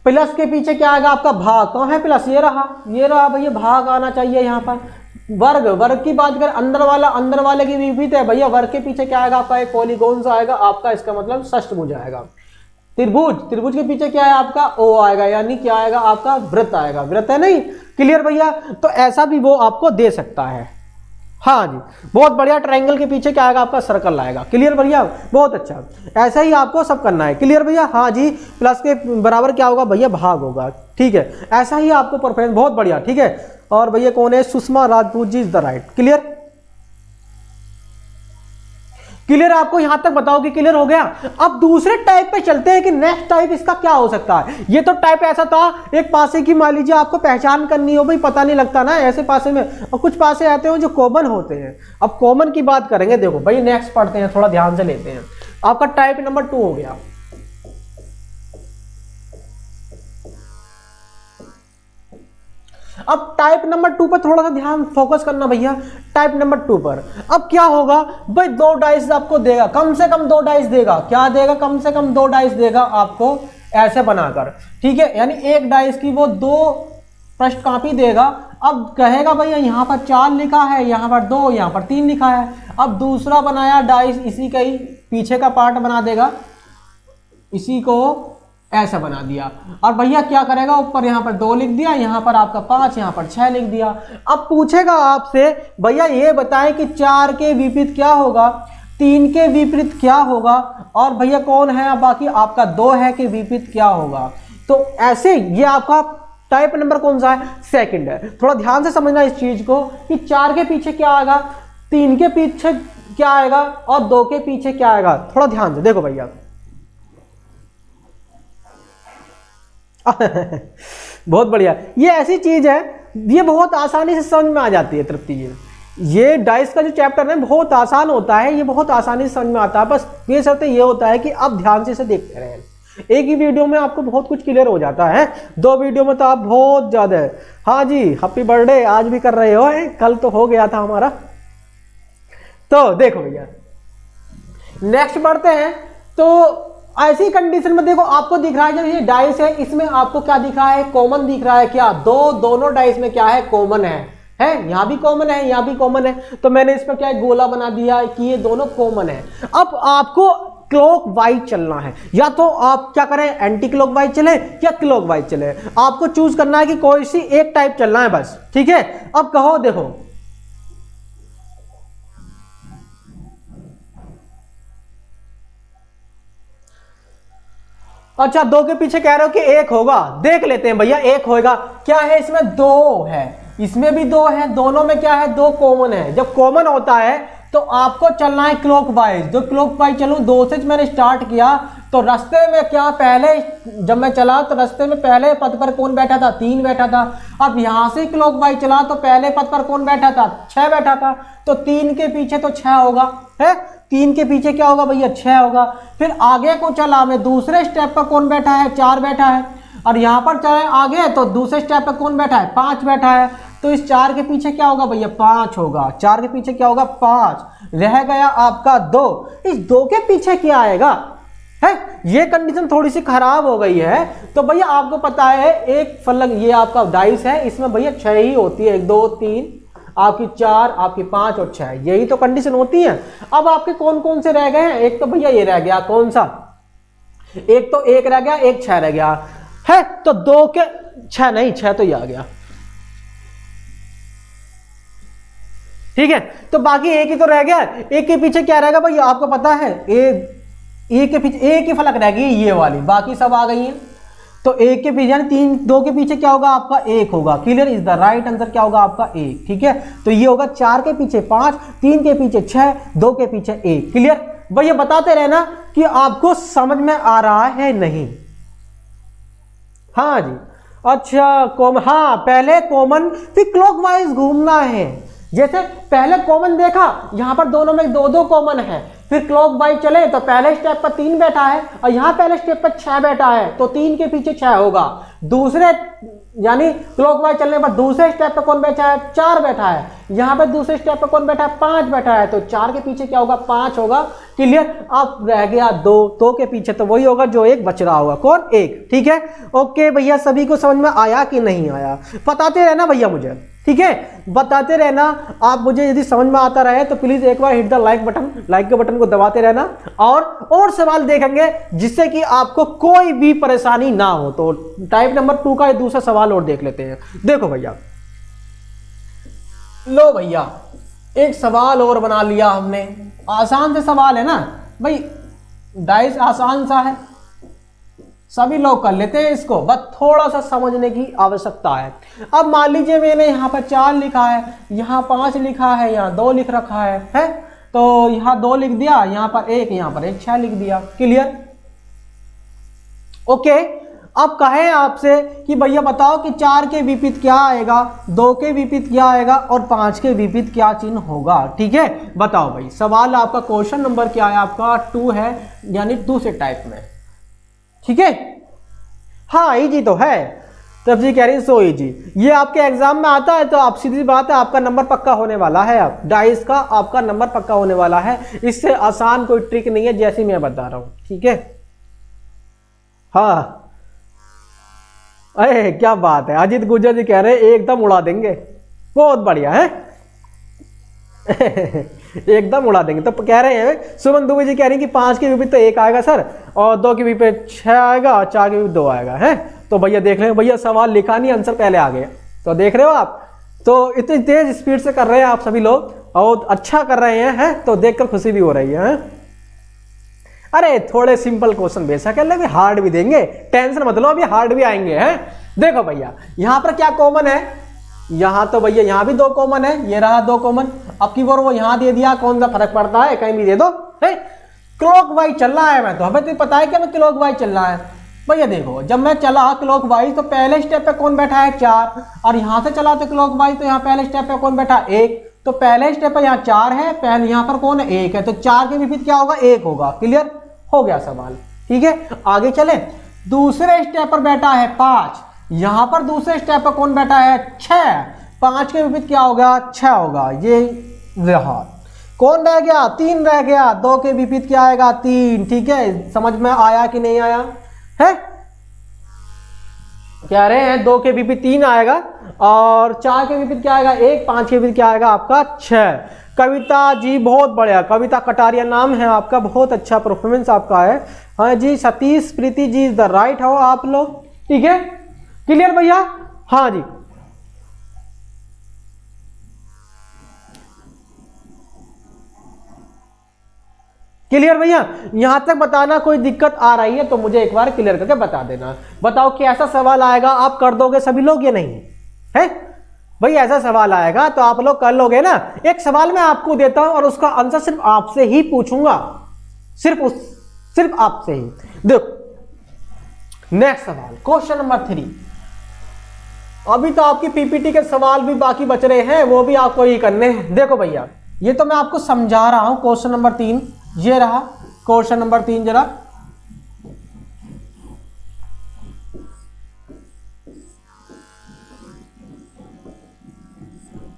प्लस के पीछे क्या आएगा आपका, भाग, कहाँ है प्लस, ये रहा भैया, भाग आना चाहिए यहाँ पर। वर्ग, वर्ग की बात करें, अंदर वाला अंदर वाले की विपरीत है भैया, वर्ग के पीछे क्या आएगा आपका, एक पॉलीगॉन आएगा आपका, इसका मतलब षष्ठभुज आएगा। त्रिभुज, त्रिभुज के पीछे क्या है आपका, ओ आएगा, यानी क्या आएगा आपका, वृत्त आएगा, वृत्त है नहीं, क्लियर भैया। तो ऐसा भी वो आपको दे सकता है, हाँ जी बहुत बढ़िया। ट्रायंगल के पीछे क्या आएगा आपका, सर्कल आएगा, क्लियर भैया, बहुत अच्छा। ऐसा ही आपको सब करना है, क्लियर भैया, हाँ जी। प्लस के बराबर क्या होगा भैया, भाग होगा, ठीक है, ऐसा ही आपको परफेक्ट, बहुत बढ़िया, ठीक है। और भैया कौन है, Sushma Rajput ji is the right, clear clear? आपको यहां तक बताओ कि क्लियर हो गया। अब दूसरे टाइप पे चलते हैं कि नेक्स्ट टाइप इसका क्या हो सकता है। ये तो टाइप ऐसा था, एक पासे की मान लीजिए आपको पहचान करनी हो, भाई पता नहीं लगता ना ऐसे पासे में, और कुछ पासे आते हैं जो कॉमन होते हैं। अब कॉमन की बात करेंगे, देखो भाई नेक्स्ट पढ़ते हैं, थोड़ा ध्यान से लेते हैं। आपका टाइप नंबर 2 हो गया। अब टाइप नंबर 2 पर थोड़ा सा ध्यान फोकस करना भैया, टाइप नंबर 2 पर। अब क्या होगा भाई, 2 डाइस आपको देगा, कम से कम 2 डाइस देगा। क्या देगा? कम से कम 2 डाइस देगा आपको ऐसे बनाकर, ठीक है। यानी एक डाइस की वो 2 प्रश्न कॉपी देगा। अब कहेगा भैया यहाँ पर 4 लिखा है, यहाँ पर 2, यहाँ पर 3 लिखा है। अब दूसरा बनाया डाइस, इसी का ही पीछे का पार्ट बना देगा, इसी को ऐसा बना दिया। और भैया क्या करेगा, ऊपर यहाँ पर 2 लिख दिया, यहाँ पर आपका 5, यहाँ पर 6 लिख दिया। अब पूछेगा आपसे भैया ये बताएं कि 4 के विपरीत क्या होगा, 3 के विपरीत क्या होगा, और भैया कौन है बाकी आपका 2 है कि विपरीत क्या होगा। तो ऐसे ये आपका टाइप नंबर कौन सा है? सेकंड है। थोड़ा ध्यान से समझना इस चीज को कि 4 के पीछे क्या आएगा, 3 के पीछे क्या आएगा, और 2 के पीछे क्या आएगा। थोड़ा ध्यान से देखो भैया बहुत बढ़िया। ये ऐसी चीज है, ये बहुत आसानी से समझ में आ जाती है तृप्ति जी। ये डाइस का जो चैप्टर है बहुत आसान होता है, ये बहुत आसानी से समझ में आता है। बस ये शर्त ये होता है कि आप ध्यान से इसे देखते रहें। एक ही वीडियो में आपको बहुत कुछ क्लियर हो जाता है, 2 वीडियो में तो आप बहुत ज्यादा है। हाँ जी, हैप्पी बर्थडे आज भी कर रहे हो, कल तो हो गया था हमारा। तो देखो भैया नेक्स्ट बढ़ते हैं। तो ऐसी कंडीशन में देखो आपको दिख रहा है जब ये डाइस है, इसमें आपको क्या दिख रहा है? कॉमन दिख रहा है। क्या? दोनों डाइस में क्या है? कॉमन है। यहाँ भी कॉमन है, यहाँ भी कॉमन है। तो मैंने इस पर क्या गोला बना दिया कि ये दोनों कॉमन है। अब आपको क्लॉक वाइज चलना है, या तो आप क्या करें, एंटी क्लॉक वाइज चले या क्लॉक वाइज चले। आपको चूज करना है कि कोई सी एक टाइप चलना है बस, ठीक है। अब कहो देखो अच्छा 2 के पीछे कह रहे हो कि 1 होगा, देख लेते हैं भैया 1 होगा। क्या है इसमें? 2 है, इसमें भी 2 है, दोनों में क्या है? 2 कॉमन है। जब कॉमन होता है तो आपको चलना है क्लॉक वाइज। जो क्लॉक वाइज चलूं, 2 से मैंने स्टार्ट किया तो रास्ते में क्या, पहले जब मैं चला तो रास्ते में पहले पद पर कौन बैठा था? 3 बैठा था। अब यहां से क्लॉक वाइज चला तो पहले पद पर कौन बैठा था? 6 बैठा था। तो 3 के पीछे तो 6 होगा, है 3 के पीछे क्या होगा भैया? 6 होगा। फिर आगे को चला मैं, दूसरे स्टेप पर कौन बैठा है? 4 बैठा है। और यहां पर चले आगे तो दूसरे स्टेप पर कौन बैठा है? 5 बैठा है। तो इस 4 के पीछे क्या होगा भैया? 5 होगा। 4 के पीछे क्या होगा? 5। रह गया आपका 2। इस 2 के पीछे क्या आएगा? है ये कंडीशन थोड़ी सी खराब हो गई है। तो भैया आपको पता है एक फलक, ये आपका डाइस है, इसमें भैया 6 ही होती है। 1 2 3 आपकी 4, आपकी 5 और 6, यही तो कंडीशन होती है। अब आपके कौन कौन से रह गए हैं? एक तो भैया ये रह गया, कौन सा? एक तो 1 रह गया, एक 6 रह गया है। तो 2 के 6 नहीं, 6 तो ये आ गया, ठीक है। तो बाकी एक ही तो रह गया। एक के पीछे क्या रहेगा भैया? आपको पता है एक के पीछे एक ही फलक रह गई, ये वाली, बाकी सब आ गई है। तो एक के पीछे यानी 3, 2 के पीछे क्या होगा? आपका 1 होगा। Clear? Is the right answer क्या होगा? आपका 1, ठीक है। तो ये होगा 4 के पीछे 5, 3 के पीछे 6, 2 के पीछे 1। क्लियर? भैया बताते रहना कि आपको समझ में आ रहा है नहीं। हाँ जी, अच्छा कॉमन, हाँ पहले कॉमन फिर क्लॉकवाइज घूमना है। जैसे पहले कॉमन देखा, यहां पर दोनों में 2 कॉमन है। फिर क्लॉक वाइज चले तो पहले स्टेप पर 3 बैठा है और यहाँ पहले स्टेप पर 6 बैठा है, तो 3 के पीछे 6 होगा। दूसरे यानी क्लॉक वाइज चलने पर दूसरे स्टेप पर कौन बैठा है? 4 बैठा है। यहाँ पर दूसरे स्टेप पर कौन बैठा है? 5 बैठा है। तो 4 के पीछे क्या होगा? 5 होगा। क्लियर? अब रह गया 2 के पीछे तो वही होगा जो एक बच रहा होगा। कौन? 1। ठीक है, ओके भैया, सभी को समझ में आया कि नहीं आया? बताते रहना भैया मुझे, ठीक है, बताते रहना आप मुझे। यदि समझ में आता रहे तो प्लीज एक बार hit the like button, like के बटन को दबाते रहना और सवाल देखेंगे जिससे कि आपको कोई भी परेशानी ना हो। तो टाइप नंबर 2 का दूसरा सवाल और देख लेते हैं। देखो भैया, लो भैया एक सवाल और बना लिया हमने। आसान से सवाल है ना भाई, डाइस आसान सा है, सभी लोग कर लेते हैं इसको, बस थोड़ा सा समझने की आवश्यकता है। अब मान लीजिए मैंने यहाँ पर 4 लिखा है, यहाँ 5 लिखा है, यहाँ 2 लिख रखा है? तो यहाँ 2 लिख दिया, यहाँ पर 1, यहाँ पर 1, 6 लिख दिया। क्लियर? ओके। अब कहें आपसे कि भैया बताओ कि 4 के विपरीत क्या आएगा, 2 के विपरीत क्या आएगा और 5 के विपरीत क्या चिन्ह होगा। ठीक है, बताओ भाई। सवाल आपका क्वेश्चन नंबर क्या है, आपका 2 है, यानी 2 से टाइप में। ठीक है, हाँ इजी तो है। तब जी कह रही है सो इजी, ये आपके एग्जाम में आता है तो आप सीधी बात है आपका नंबर पक्का होने वाला है। आप डाइस का आपका नंबर पक्का होने वाला है, इससे आसान कोई ट्रिक नहीं है जैसी मैं बता रहा हूं। ठीक है, हाँ अरे क्या बात है, अजीत गुर्जर जी कह रहे हैं एकदम उड़ा देंगे। बहुत बढ़िया है एकदम उड़ा देंगे। तो कह रहे हैं सुमन दुबे जी कह रही हैं कि 5 के विपरीत तो 1 आएगा सर, और 2 के विपरीत 6 आएगा, और 4 के विपरीत 2 आएगा है। तो भैया देख रहे हैं, भैया सवाल लिखा नहीं, आंसर पहले आ गया। तो देख रहे हो आप, तो इतनी तेज स्पीड से कर रहे हैं आप सभी लोग, और अच्छा कर रहे हैं तो देखकर खुशी भी हो रही है। अरे थोड़े सिंपल क्वेश्चन बेशक है, लेकिन हार्ड भी देंगे, टेंशन मत लो, अभी हार्ड भी आएंगे हैं। देखो भैया यहाँ पर क्या कॉमन है, यहाँ तो भैया यहाँ भी 2 कॉमन है, ये रहा 2 कॉमन। अब की बार वो यहाँ दे दिया, कौन सा फर्क पड़ता है, कहीं भी दे दो है। क्लॉक वाइज चल रहा है, मैं तो हमें तो पता है कि मैं क्लॉक वाइज चल रहा है। भैया देखो जब मैं चला क्लॉक वाइज तो पहले स्टेप पे कौन बैठा है 4, और यहाँ से चला तो क्लॉक वाइज तो यहाँ पहले स्टेप पे कौन बैठा 1, तो पहले स्टेप पे यहाँ 4 है, पहले यहाँ पर कौन है 1 है, तो 4 के विपरीत क्या होगा 1 होगा। क्लियर हो गया सवाल। ठीक है, आगे चले। दूसरे स्टेप पर बैठा है 5, यहां पर दूसरे स्टेप पर कौन बैठा है 6, 5 के विपरीत क्या होगा 6 होगा। ये रहा, कौन रह गया 3 रह गया, 2 के विपरीत क्या आएगा 3। ठीक है, समझ में आया कि नहीं आया है? कह रहे हैं 2 के विपरीत 3 आएगा, और 4 के विपरीत क्या आएगा 1, 5 के विपरीत क्या आएगा आपका 6। कविता जी बहुत बढ़िया, कविता कटारिया नाम है आपका, बहुत अच्छा परफॉर्मेंस आपका है। हाँ जी, Satish Preeti ji is the right हो आप लोग। ठीक है, क्लियर भैया? हाँ जी, क्लियर भैया? यहां तक बताना, कोई दिक्कत आ रही है तो मुझे एक बार क्लियर करके बता देना। बताओ कि ऐसा सवाल आएगा आप कर दोगे सभी लोग या नहीं है? भाई ऐसा सवाल आएगा तो आप लोग कर लोगे ना। एक सवाल मैं आपको देता हूं और उसका आंसर सिर्फ आपसे ही पूछूंगा, सिर्फ आपसे ही। देखो नेक्स्ट सवाल, क्वेश्चन नंबर 3। अभी तो आपकी पीपीटी के सवाल भी बाकी बच रहे हैं, वो भी आपको ही करने हैं। देखो भैया ये तो मैं आपको समझा रहा हूं। क्वेश्चन नंबर 3 ये रहा, क्वेश्चन नंबर 3 जरा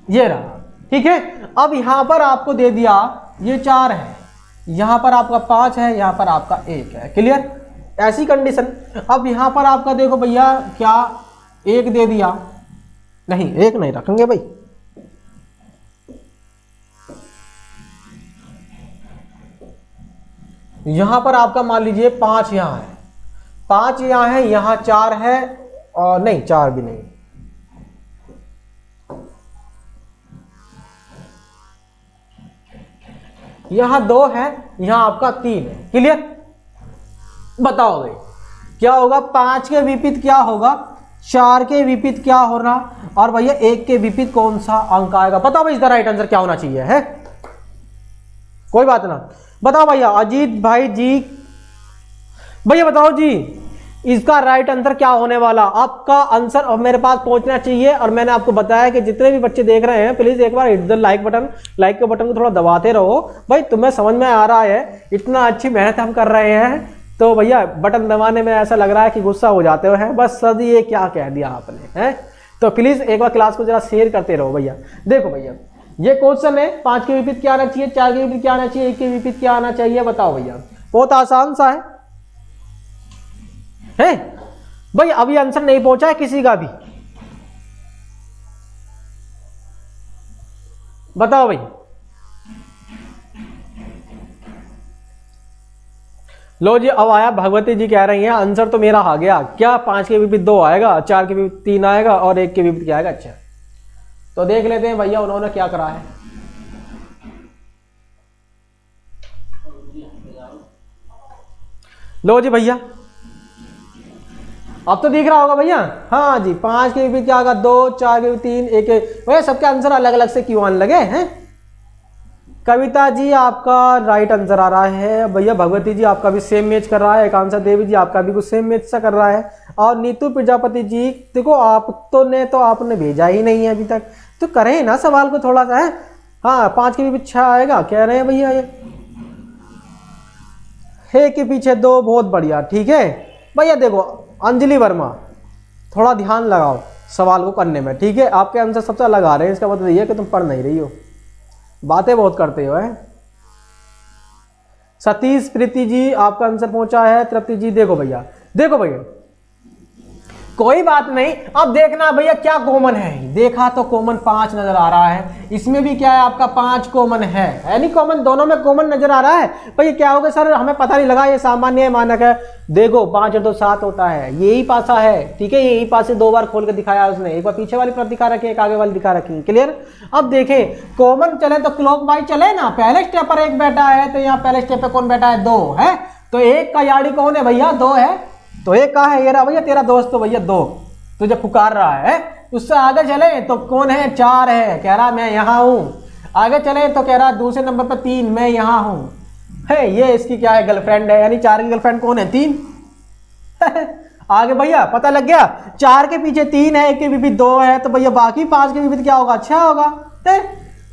ये रहा। ठीक है, अब यहां पर आपको दे दिया ये 4 है, यहां पर आपका 5 है, यहां पर आपका 1 है। क्लियर? ऐसी कंडीशन। अब यहां पर आपका देखो भैया क्या 1 दे दिया, नहीं 1 नहीं रखेंगे भाई, यहां पर आपका मान लीजिए 5 यहां है, 5 यहां है, यहां 4 है, और नहीं 4 भी नहीं, यहां 2 है, यहां आपका 3 है। क्लियर? बताओ भाई क्या होगा, 5 के विपरीत क्या होगा, 4 के विपरीत क्या होना, और भैया 1 के विपरीत कौन सा अंक आएगा। बताओ भाई इसका राइट आंसर क्या होना चाहिए है? कोई बात ना, बताओ भैया अजीत भाई जी, भैया बताओ जी इसका राइट आंसर क्या होने वाला। आपका आंसर अब मेरे पास पहुंचना चाहिए, और मैंने आपको बताया कि जितने भी बच्चे देख रहे हैं प्लीज एक बार hit the like button, like के बटन को थोड़ा दबाते रहो। भाई तुम्हें समझ में आ रहा है, इतना अच्छी मेहनत हम कर रहे हैं, तो भैया बटन दबाने में ऐसा लग रहा है कि गुस्सा हो जाते हो हैं। बस सर ये क्या कह दिया आपने है, तो प्लीज एक बार क्लास को जरा शेयर करते रहो भैया। देखो भैया ये क्वेश्चन है, 5 के विपरीत क्या आना चाहिए, 4 के विपरीत क्या आना चाहिए, 1 के विपरीत क्या आना चाहिए। बताओ भैया, बहुत आसान सा है भाई। अभी आंसर नहीं पहुंचा है किसी का भी, बताओ भाई। लो जी अब आया, भगवती जी कह रही हैं आंसर तो मेरा आ गया, क्या 5 के विपरीत 2 आएगा, 4 के विपरीत 3 आएगा, और 1 के विपरीत क्या आएगा। अच्छा तो देख लेते हैं भैया उन्होंने क्या करा है। लो जी भैया अब तो दिख रहा होगा भैया। हाँ जी, 5 के विपरीत क्या होगा 2, 4 के विपरीत 3, 1 के। भैया सबके आंसर अलग अलग से क्यों आने लगे हैं? कविता जी आपका राइट आंसर आ रहा है भैया। भगवती जी आपका भी सेम मैच कर रहा है। एकांक्षा देवी जी आपका भी कुछ सेम मैच सा कर रहा है। और नीतू प्रजापति जी देखो आप तो आपने भेजा ही नहीं है अभी तक, तो करें ना सवाल को थोड़ा सा है। हाँ 5 के भी पीछे आएगा कह रहे हैं भैया ये। हे के पीछे 2 बहुत बढ़िया ठीक है भैया। देखो अंजलि वर्मा थोड़ा ध्यान लगाओ सवाल को करने में ठीक है। आपके आंसर सबसे अलग आ रहे हैं, इसका मतलब ये है कि तुम पढ़ नहीं रही हो, बातें बहुत करते हो है। सतीश प्रीति जी आपका आंसर पहुंचा है। तृप्ति जी देखो भैया कोई बात नहीं। अब देखना भैया क्या कॉमन है। देखा तो कॉमन 5 नजर आ रहा है, इसमें भी क्या है आपका 5 कॉमन है नहीं कॉमन, दोनों में कॉमन नजर आ रहा है। भैया क्या होगा सर हमें पता नहीं लगा, ये सामान्य है मानक है। देखो 5 और 2 7 होता है, यही पासा है ठीक है। यही पासे 2 बार खोल के दिखाया उसने, एक बार पीछे वाली तरफ दिखा रखी है, एक आगे वाली दिखा रखी है। क्लियर। अब देखे कॉमन चले तो क्लॉक वाइज चले ना। पहले स्टेप पर 1 बैठा है तो यहाँ पहले स्टेप पे कौन बैठा है 2 है, तो 1 का यार्डी कौन है भैया 2 है, तो 1 कहाँ है ये रहा भैया तेरा दोस्त तो भैया 2 तुझे पुकार रहा है। उससे आगे चले तो कौन है 4 है, कह रहा मैं यहाँ हूँ। आगे चले तो कह रहा दूसरे नंबर पर 3 मैं यहाँ हूँ है। ये इसकी क्या है गर्लफ्रेंड है, यानी 4 की गर्लफ्रेंड कौन है 3 आगे भैया पता लग गया। 4 के पीछे 3 है, 1 के विपरीत 2 है, तो भैया बाकी 5 के विपरीत क्या होगा 6 होगा।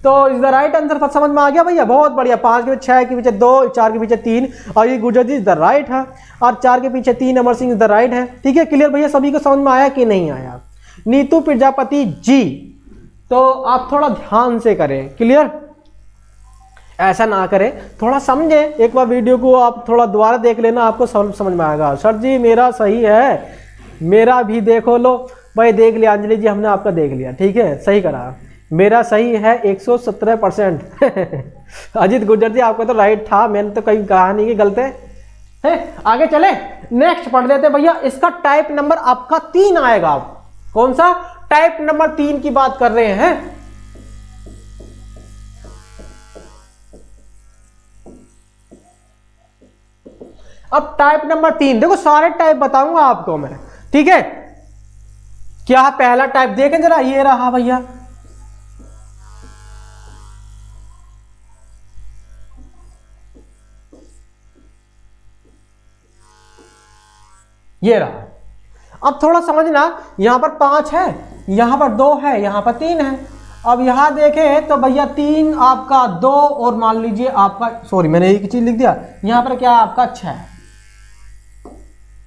तो इज द राइट आंसर समझ में आ गया भैया, बहुत बढ़िया। 5 के पीछे 6 के पीछे 2, 4 के पीछे 3 और ये गुजर जी इज द राइट है, और 4 के पीछे 3 Amar Singh is the right है ठीक है। क्लियर भैया, सभी को समझ में आया कि नहीं आया। नीतू प्रजापति जी तो आप थोड़ा ध्यान से करें, क्लियर ऐसा ना करें, थोड़ा समझे। एक बार वीडियो को आप थोड़ा दोबारा देख लेना, आपको समझ में आएगा। सर जी मेरा सही है, मेरा भी देखो लो भाई, देख लिया अंजलि जी हमने आपका देख लिया ठीक है, सही करा। मेरा सही है 117%। अजीत गुर्जर जी आपका तो राइट था, मैंने तो कहीं कहा नहीं कि गलत है। आगे चले नेक्स्ट पढ़ लेते भैया। इसका टाइप नंबर आपका 3 आएगा। कौन सा टाइप नंबर 3 की बात कर रहे हैं। अब टाइप नंबर 3 देखो, सारे टाइप बताऊंगा आपको मैं ठीक है। क्या पहला टाइप देखें जरा, ये रहा भैया। ये रहा। अब थोड़ा समझना, यहां पर 5 है, यहां पर 2 है, यहां पर 3 है। अब यहां देखें तो भैया 3 आपका 2 और मान लीजिए आपका, सॉरी मैंने एक चीज लिख दिया, यहां पर क्या है आपका 6,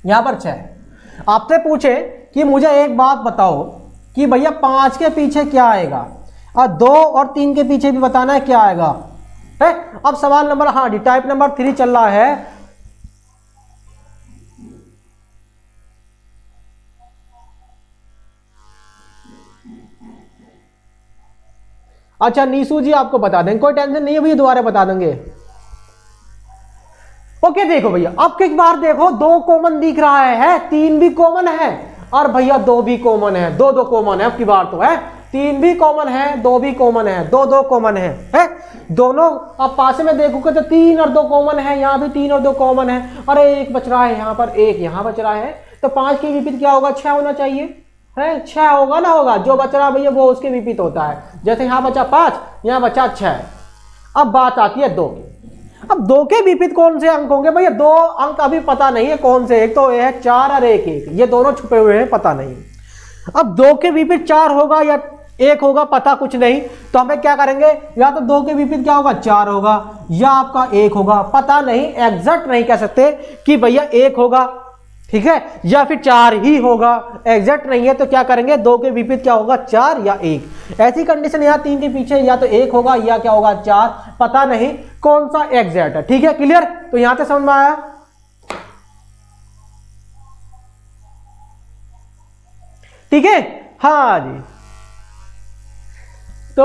यहां पर 6। आपसे पूछे कि मुझे एक बात बताओ कि भैया 5 के पीछे क्या आएगा, और 2 और 3 के पीछे भी बताना है क्या आएगा है। अब सवाल नंबर, हाँ जी टाइप नंबर 3 चल रहा है। अच्छा नीसू जी आपको बता देंगे, कोई टेंशन नहीं है भैया, दोबारा बता देंगे। ओके देखो भैया, अब एक बार देखो 2 कॉमन दिख रहा है, 3 भी कॉमन है और भैया 2 भी कॉमन है, 2 कॉमन है। अब की बार तो है 3 भी कॉमन है, 2 भी कॉमन है, 2 कॉमन है दोनों। अब पास में देखोगे तो 3 और 2 कॉमन है, यहाँ भी 3 और 2 कॉमन है, और 1 बच रहा है यहाँ पर, 1 यहाँ बच रहा है। तो 5 के विपरीत क्या होगा 6 होना चाहिए है, 6 होगा ना, होगा जो बच रहा भैया वो उसके विपरीत होता है। जैसे यहाँ बचा 5, यहाँ बचा 6। अब बात आती है 2 की। अब 2 के विपरीत कौन से अंक होंगे भैया, 2 अंक अभी पता नहीं है कौन से, एक तो ये है 4 और 1 1, ये दोनों छुपे हुए हैं पता नहीं। अब 2 के विपरीत 4 होगा या 1 होगा पता कुछ नहीं, तो हमें क्या करेंगे, या तो 2 के विपरीत क्या होगा 4 होगा, या आपका 1 होगा, पता नहीं, एग्जैक्ट नहीं कह सकते कि भैया 1 होगा ठीक है, या फिर 4 ही होगा, एग्जैक्ट नहीं है। तो क्या करेंगे 2 के विपरीत क्या होगा 4 या 1। ऐसी कंडीशन यहाँ 3 के पीछे या तो 1 होगा या क्या होगा 4, पता नहीं कौन सा एग्जैक्ट है ठीक है। क्लियर, तो यहां से समझ में आया। ठीक है हाँ जी। तो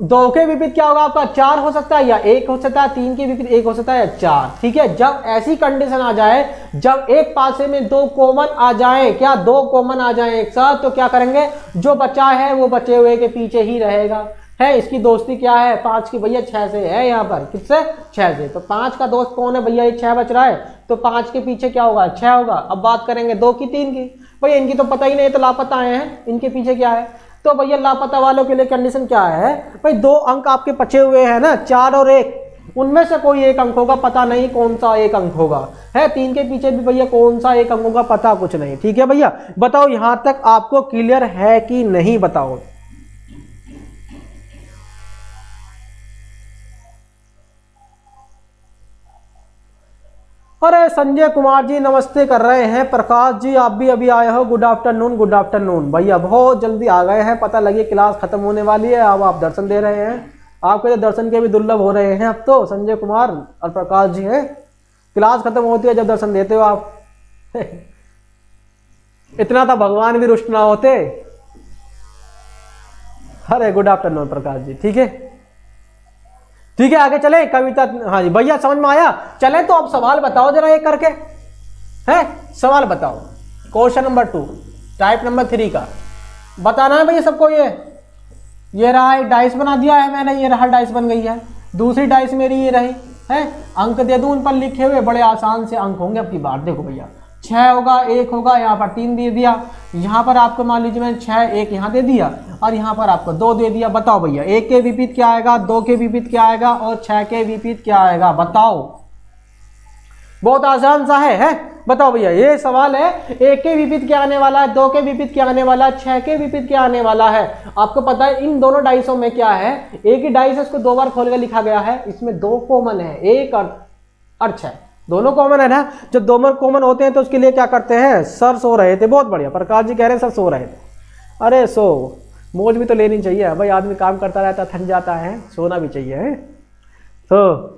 2 के विपरीत क्या होगा आपका 4 हो सकता है या 1 हो सकता है, 3 के विपरीत 1 हो सकता है या 4 ठीक है। जब ऐसी कंडीशन आ जाए, जब एक पासे में 2 कॉमन आ जाए, क्या 2 कॉमन आ जाए एक साथ, तो क्या करेंगे जो बचा है वो बचे हुए के पीछे ही रहेगा है। इसकी दोस्ती क्या है 5 की भैया 6 से है, यहाँ पर किससे 6 से। तो 5 का दोस्त कौन है भैया, ये 6 बच रहा है, तो 5 के पीछे क्या होगा 6 होगा। अब बात करेंगे 2 की 3 की, भैया इनकी तो पता ही नहीं, तो लापता आए हैं, इनके पीछे क्या है, तो भैया लापता वालों के लिए कंडीशन क्या है भाई, 2 अंक आपके बचे हुए हैं ना, 4 और 1, उनमें से कोई एक अंक होगा, पता नहीं कौन सा एक अंक होगा, है 3 के पीछे भी भैया कौन सा एक अंक होगा, पता कुछ नहीं। ठीक है भैया, बताओ यहां तक आपको क्लियर है कि नहीं, बताओ। अरे संजय कुमार जी नमस्ते कर रहे हैं, प्रकाश जी आप भी अभी आए हो, गुड आफ्टरनून, गुड आफ्टरनून भैया, बहुत जल्दी आ गए हैं, पता लगे क्लास खत्म होने वाली है, अब आप दर्शन दे रहे हैं, आपके लिए दर्शन के भी दुर्लभ हो रहे हैं अब तो, संजय कुमार और प्रकाश जी हैं, क्लास खत्म होती है जब दर्शन देते हो आप। इतना तो भगवान भी रुष्ट ना होते। अरे गुड आफ्टरनून प्रकाश जी, ठीक है ठीक है, आगे चले कविता। हाँ जी भैया समझ में आया, चले तो अब सवाल बताओ जरा एक करके, है सवाल बताओ। क्वेश्चन नंबर 2 टाइप नंबर 3 का बताना है भैया सबको। ये रहा एक डाइस बना दिया है मैंने, ये रहा डाइस बन गई है, दूसरी डाइस मेरी ये रही है, अंक दे दूं उन पर लिखे हुए, बड़े आसान से अंक होंगे अब की बार। देखो भैया 6 होगा, 1 होगा, यहाँ पर 3 दे दिया, यहाँ पर आपको मान लीजिए मैंने 6 1 यहाँ दे दिया और यहाँ पर आपको 2 दे दिया। बताओ भैया 1 के विपरीत क्या आएगा, 2 के विपरीत क्या आएगा और 6 के विपरीत क्या आएगा, बताओ। बहुत आसान सा है बताओ भैया, ये सवाल है 1 के विपरीत क्या आने वाला है, 2 के विपरीत क्या आने वाला है, 6 के विपरीत क्या आने वाला है। आपको पता है इन दोनों डाइसों में क्या है, एक ही डाइस है उसको 2 बार खोल कर लिखा गया है, इसमें 2 कॉमन है, 1 और 6 दोनों कॉमन है ना। जब दोनों कॉमन होते हैं तो उसके लिए क्या करते हैं, सर सो रहे थे, बहुत बढ़िया प्रकाश जी कह रहे हैं सर सो रहे थे। अरे सो मौज भी तो लेनी चाहिए भाई, आदमी काम करता रहता थक जाता है, सोना भी चाहिए है। तो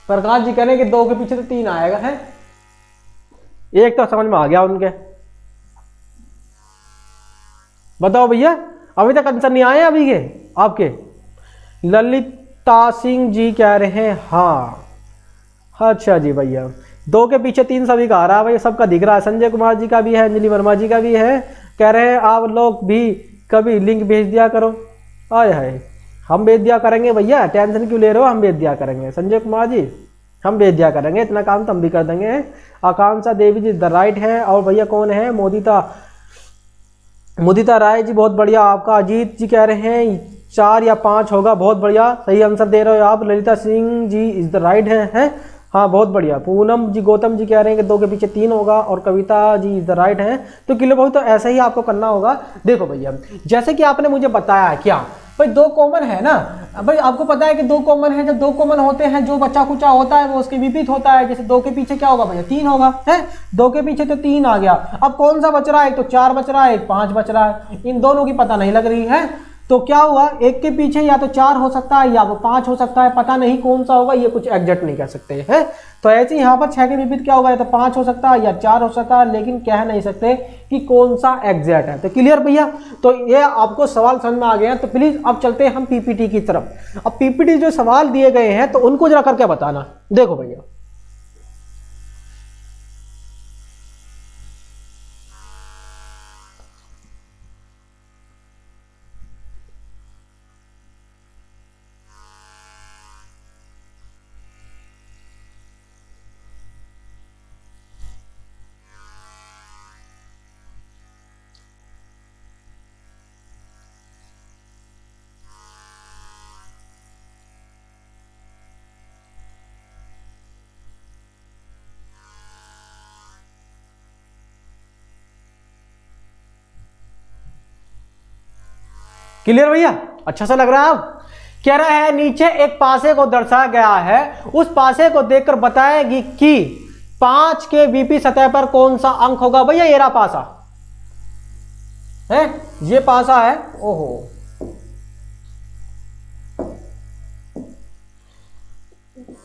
प्रकाश जी कह रहे हैं कि 2 के पीछे तो 3 आएगा, है एक तो समझ में आ गया उनके। बताओ भैया अभी तक आंसर नहीं आए अभी के आपके। ललिता सिंह जी कह रहे हैं हाँ, अच्छा जी भैया 2 के पीछे 3 सभी का आ रहा है भाई, सबका दिख रहा है, संजय कुमार जी का भी है, अंजलि वर्मा जी का भी है। कह रहे हैं आप लोग भी कभी लिंक भेज दिया करो। आए हाय हम भेज दिया करेंगे भैया, टेंशन क्यों ले रहे हो, हम भेज दिया करेंगे संजय कुमार जी, हम भेज दिया करेंगे, इतना काम तो हम भी कर देंगे। आकांक्षा देवी जी द राइट है, और भैया कौन है, मुदिता राय जी बहुत बढ़िया आपका। अजीत जी कह रहे हैं 4 या 5 होगा, बहुत बढ़िया सही आंसर दे रहे हो आप। Lalita Singh ji is the right है हाँ बहुत बढ़िया। पूनम जी गौतम जी कह रहे हैं कि 2 के पीछे 3 होगा, और Kavita ji is the right है। तो किलो भाई तो ऐसा ही आपको करना होगा। देखो भैया जैसे कि आपने मुझे बताया क्या भाई 2 कॉमन है ना, भाई आपको पता है कि 2 कॉमन है, जब 2 कॉमन होते हैं जो बचा कुचा होता है वो उसके विपरीत होता है। जैसे 2 के पीछे क्या होगा भैया 3 होगा, है 2 के पीछे तो 3 आ गया। अब कौन सा बच रहा है, तो 4 बच रहा है, 5 बच रहा है, इन दोनों की पता नहीं लग रही है। तो क्या हुआ, 1 के पीछे या तो 4 हो सकता है या वो 5 हो सकता है, पता नहीं कौन सा होगा, ये कुछ एग्जैक्ट नहीं कर सकते हैं। तो ऐसे यहाँ पर 6 के विपरीत क्या होगा, या तो 5 हो सकता है या 4 हो सकता है, लेकिन कह नहीं सकते कि कौन सा एग्जैक्ट है। तो क्लियर भैया, तो ये आपको सवाल समझ में आ गया। तो प्लीज अब चलते हैं हम पीपीटी की तरफ। अब पीपीटी जो सवाल दिए गए हैं तो उनको जरा करके बताना। देखो भैया क्लियर भैया, अच्छा सा लग रहा है। आप कह रहा है नीचे एक पासे को दर्शाया गया है, उस पासे को देखकर बताएगी कि 5 के बीपी सतह पर कौन सा अंक होगा। भैया ये रहा पासा है, ये पासा है, ओहो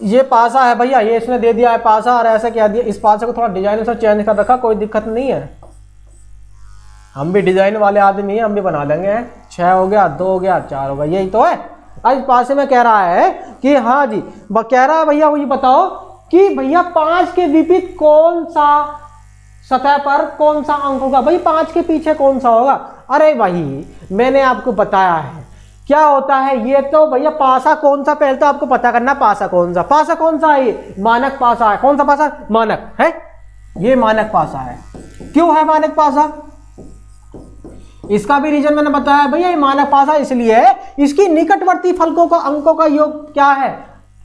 ये पासा है भैया, ये इसने दे दिया है पासा, और ऐसा क्या दिया, इस पासे को थोड़ा डिजाइन से चेंज कर रखा, कोई दिक्कत नहीं है, हम भी डिजाइन वाले आदमी हैं, हम भी बना लेंगे। 6 हो गया, 2 हो गया, 4 हो गया, यही तो है। आज पासे में कह रहा है कि हाँ जी, कह रहा है भैया वो ये बताओ कि भैया 5 के विपरीत कौन सा सतह पर कौन सा अंक होगा? भाई 5 के पीछे कौन सा होगा? अरे भाई मैंने आपको बताया है क्या होता है ये, तो भैया पासा कौन सा पहले तो आपको पता करना, पासा कौन सा है? ये मानक पासा है। कौन सा पासा? मानक है, ये मानक पासा है। क्यों है मानक पासा? इसका भी रीजन मैंने बताया भैया, ये मानक पासा इसलिए है, इसकी निकटवर्ती फलकों का अंकों का योग क्या है?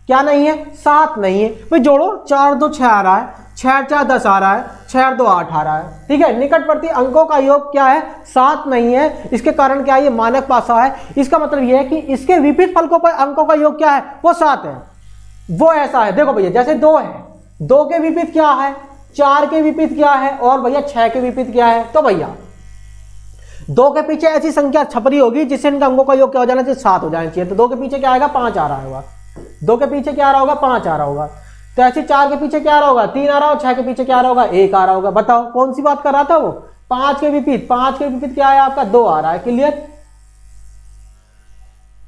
क्या नहीं है? 7 नहीं है। भाई जोड़ो, 4 2 6 आ रहा है, 6 4 10 आ रहा है, 6 2 8 आ रहा है। ठीक है, निकटवर्ती अंकों का योग क्या है? 7 नहीं है। इसके कारण क्या है? ये मानक पासा है। इसका मतलब ये है कि इसके विपरीत फलकों पर अंकों का योग क्या है? वो 7 है। वो ऐसा है, देखो भैया, जैसे 2 है, 2 के विपरीत क्या है? 4 के विपरीत क्या है? और भैया 6 के विपरीत क्या है? तो भैया 2 के पीछे ऐसी संख्या छपरी होगी जिससे इनका अंकों का योग क्या हो जाना चाहिए? 7 हो जाना चाहिए। तो 2 के पीछे क्या आएगा? 5 आ रहा होगा। 2 के पीछे क्या आ रहा होगा? 5 आ रहा होगा। तो ऐसे 4 के पीछे क्या आ रहा होगा? 3 आ रहा होगा। 6 के पीछे क्या आ रहा होगा? 1 आ रहा होगा। बताओ कौन सी बात कर रहा था वो? 5 के विपरीत। 5 के विपरीत क्या है आपका? 2 आ रहा है। क्लियर?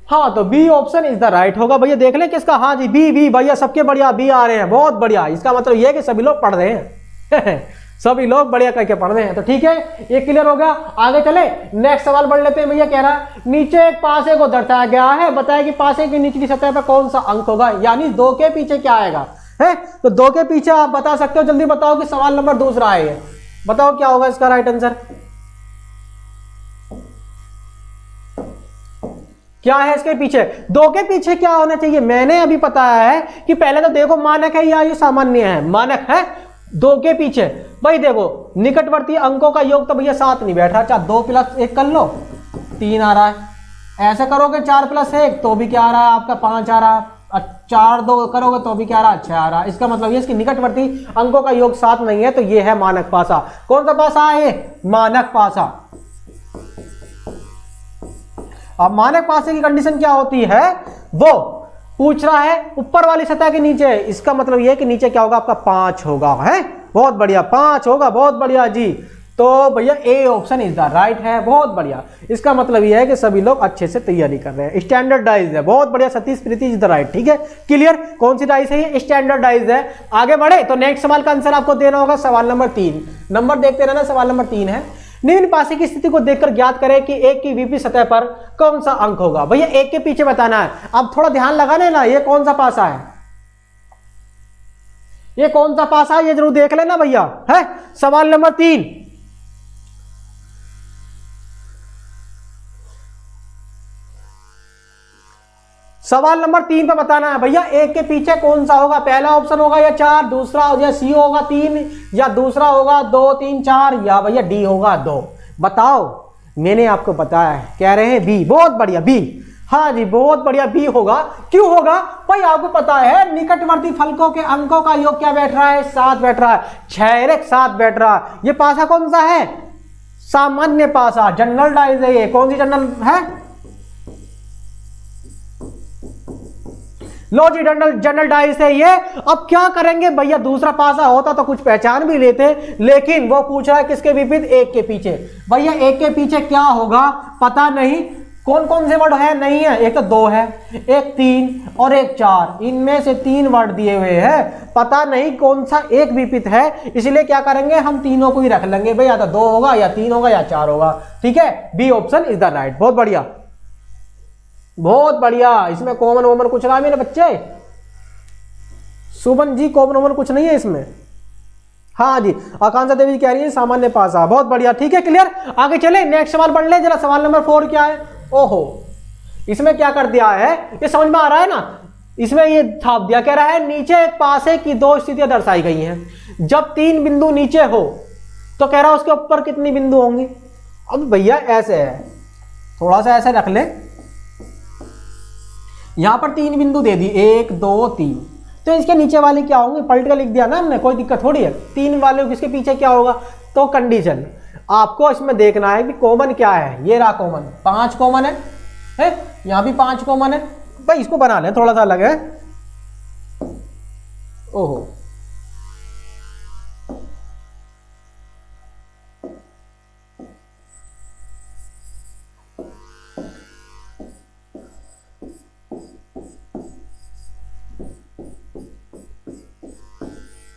हाँ, तो B option is the right होगा। भैया देख लें किसका? हाँ जी, बी भैया सबके बढ़िया बी आ रहे हैं, बहुत बढ़िया। इसका मतलब ये है कि सभी लोग पढ़ रहे हैं सभी लोग बढ़िया करके पढ़ रहे हैं। तो ठीक है, ये क्लियर हो गया। आगे चले, नेक्स्ट सवाल बढ़ लेते हैं। भैया कह रहा है नीचे एक पासे को दर्शाया गया है, बताया कि पासे की निचली सतह पर कौन सा अंक होगा, यानी 2 के पीछे क्या आएगा है? तो 2 के पीछे आप बता सकते हो, जल्दी बताओ कि सवाल नंबर दूसरा है ये। बताओ क्या होगा इसका राइट आंसर? क्या है इसके पीछे? 2 के पीछे क्या होना चाहिए? मैंने अभी बताया है कि पहले तो देखो मानक है या ये सामान्य है? मानक है। 2 के पीछे भाई देखो निकटवर्ती अंकों का योग तो भैया 7 नहीं बैठ रहा। चाहे 2 + 1 कर लो, 3 आ रहा है। ऐसे करोगे 4 + 1 तो भी क्या आ रहा है आपका? 5 आ रहा है। 4 2 करोगे तो भी क्या आ रहा है? 6 आ रहा है। इसका मतलब ये इसकी निकटवर्ती अंकों का योग 7 नहीं है। तो ये है मानक पासा। कौन सा पासा है ये? मानक पासा। अब मानक पासे की कंडीशन क्या होती है? वो पूछ रहा है ऊपर वाली सतह के नीचे, इसका मतलब यह है कि नीचे क्या होगा आपका? 5 होगा। है, बहुत बढ़िया, 5 होगा, बहुत बढ़िया जी। तो भैया A option is the right है, बहुत बढ़िया। इसका मतलब यह है कि सभी लोग अच्छे से तैयारी कर रहे हैं, स्टैंडर्डाइज है, बहुत बढ़िया। सतीश प्रीति इज द राइट। ठीक है, क्लियर। कौन सी डाइस है ये? स्टैंडर्डाइज है। आगे बढ़े तो नेक्स्ट सवाल का आंसर आपको देना होगा सवाल नंबर 3। नंबर देखते रहना, सवाल नंबर 3 है। निम्न पासे की स्थिति को देखकर ज्ञात करें कि 1 की विपरीत सतह पर कौन सा अंक होगा। भैया 1 के पीछे बताना है। अब थोड़ा ध्यान लगाने ना, ये कौन सा पासा है? ये कौन सा पासा है ये जरूर देख लेना भैया। है सवाल नंबर 3। सवाल नंबर 3 पे बताना है भैया 1 के पीछे कौन सा होगा? पहला ऑप्शन होगा या 4, दूसरा या सी होगा 3, या दूसरा होगा 2 3 4, या भैया डी होगा 2। बताओ। मैंने आपको बताया है, कह रहे हैं बी। बहुत बढ़िया, बी। हाँ जी, बहुत बढ़िया, बी होगा। क्यों होगा भाई? आपको पता है निकटवर्ती फलकों के अंकों का योग क्या बैठ रहा है? 7 बैठ रहा है। 6 7 बैठ रहा है। ये पासा कौन सा है? सामान्य पासा, जनरल डाइज है ये। कौन सी जनरल है? लो जी, जनरल डाइस है ये। अब क्या करेंगे भैया? दूसरा पासा होता तो कुछ पहचान भी लेते, लेकिन वो पूछ रहा है किसके विपरीत? 1 के पीछे। भैया 1 के पीछे क्या होगा पता नहीं। कौन कौन से वर्ड है? नहीं है। एक तो 2 है, एक 3 और एक 4। इनमें से 3 वर्ड दिए हुए हैं, पता नहीं कौन सा एक विपरीत है। इसलिए क्या करेंगे? हम तीनों को ही रख लेंगे भाई, या तो 2 होगा या 3 होगा या 4 होगा। ठीक है, B option is the right. बहुत बढ़िया, बहुत बढ़िया। इसमें कॉमन वॉमन कुछ रहा है मेरे बच्चे? सुमन जी, कॉमन वॉमन कुछ नहीं है इसमें? हाँ जी, आकांक्षा देवी कह रही है सामान्य पासा। बहुत बढ़िया, ठीक है, क्लियर। आगे चले, नेक्स्ट सवाल पढ़ ले जरा। सवाल नंबर 4 क्या है? ओहो, इसमें क्या कर दिया है? ये समझ में आ रहा है ना? इसमें ये छाप दिया, कह रहा है नीचे एक पासे की 2 स्थितियां दर्शाई गई हैं। जब 3 बिंदु नीचे हो तो कह रहा है उसके ऊपर कितनी बिंदु होंगी? अब भैया ऐसे है, थोड़ा सा ऐसे रख ले। यहां पर 3 बिंदु दे दी, 1 2 3। तो इसके नीचे वाले क्या होंगे? पलट कर लिख दिया ना हमने, कोई दिक्कत थोड़ी है। 3 वाले किसके पीछे क्या होगा? तो कंडीशन आपको इसमें देखना है कि कॉमन क्या है। ये रहा कॉमन, 5 कॉमन है? यहां भी 5 कॉमन है भाई। इसको बना लें, थोड़ा सा अलग है। ओहो,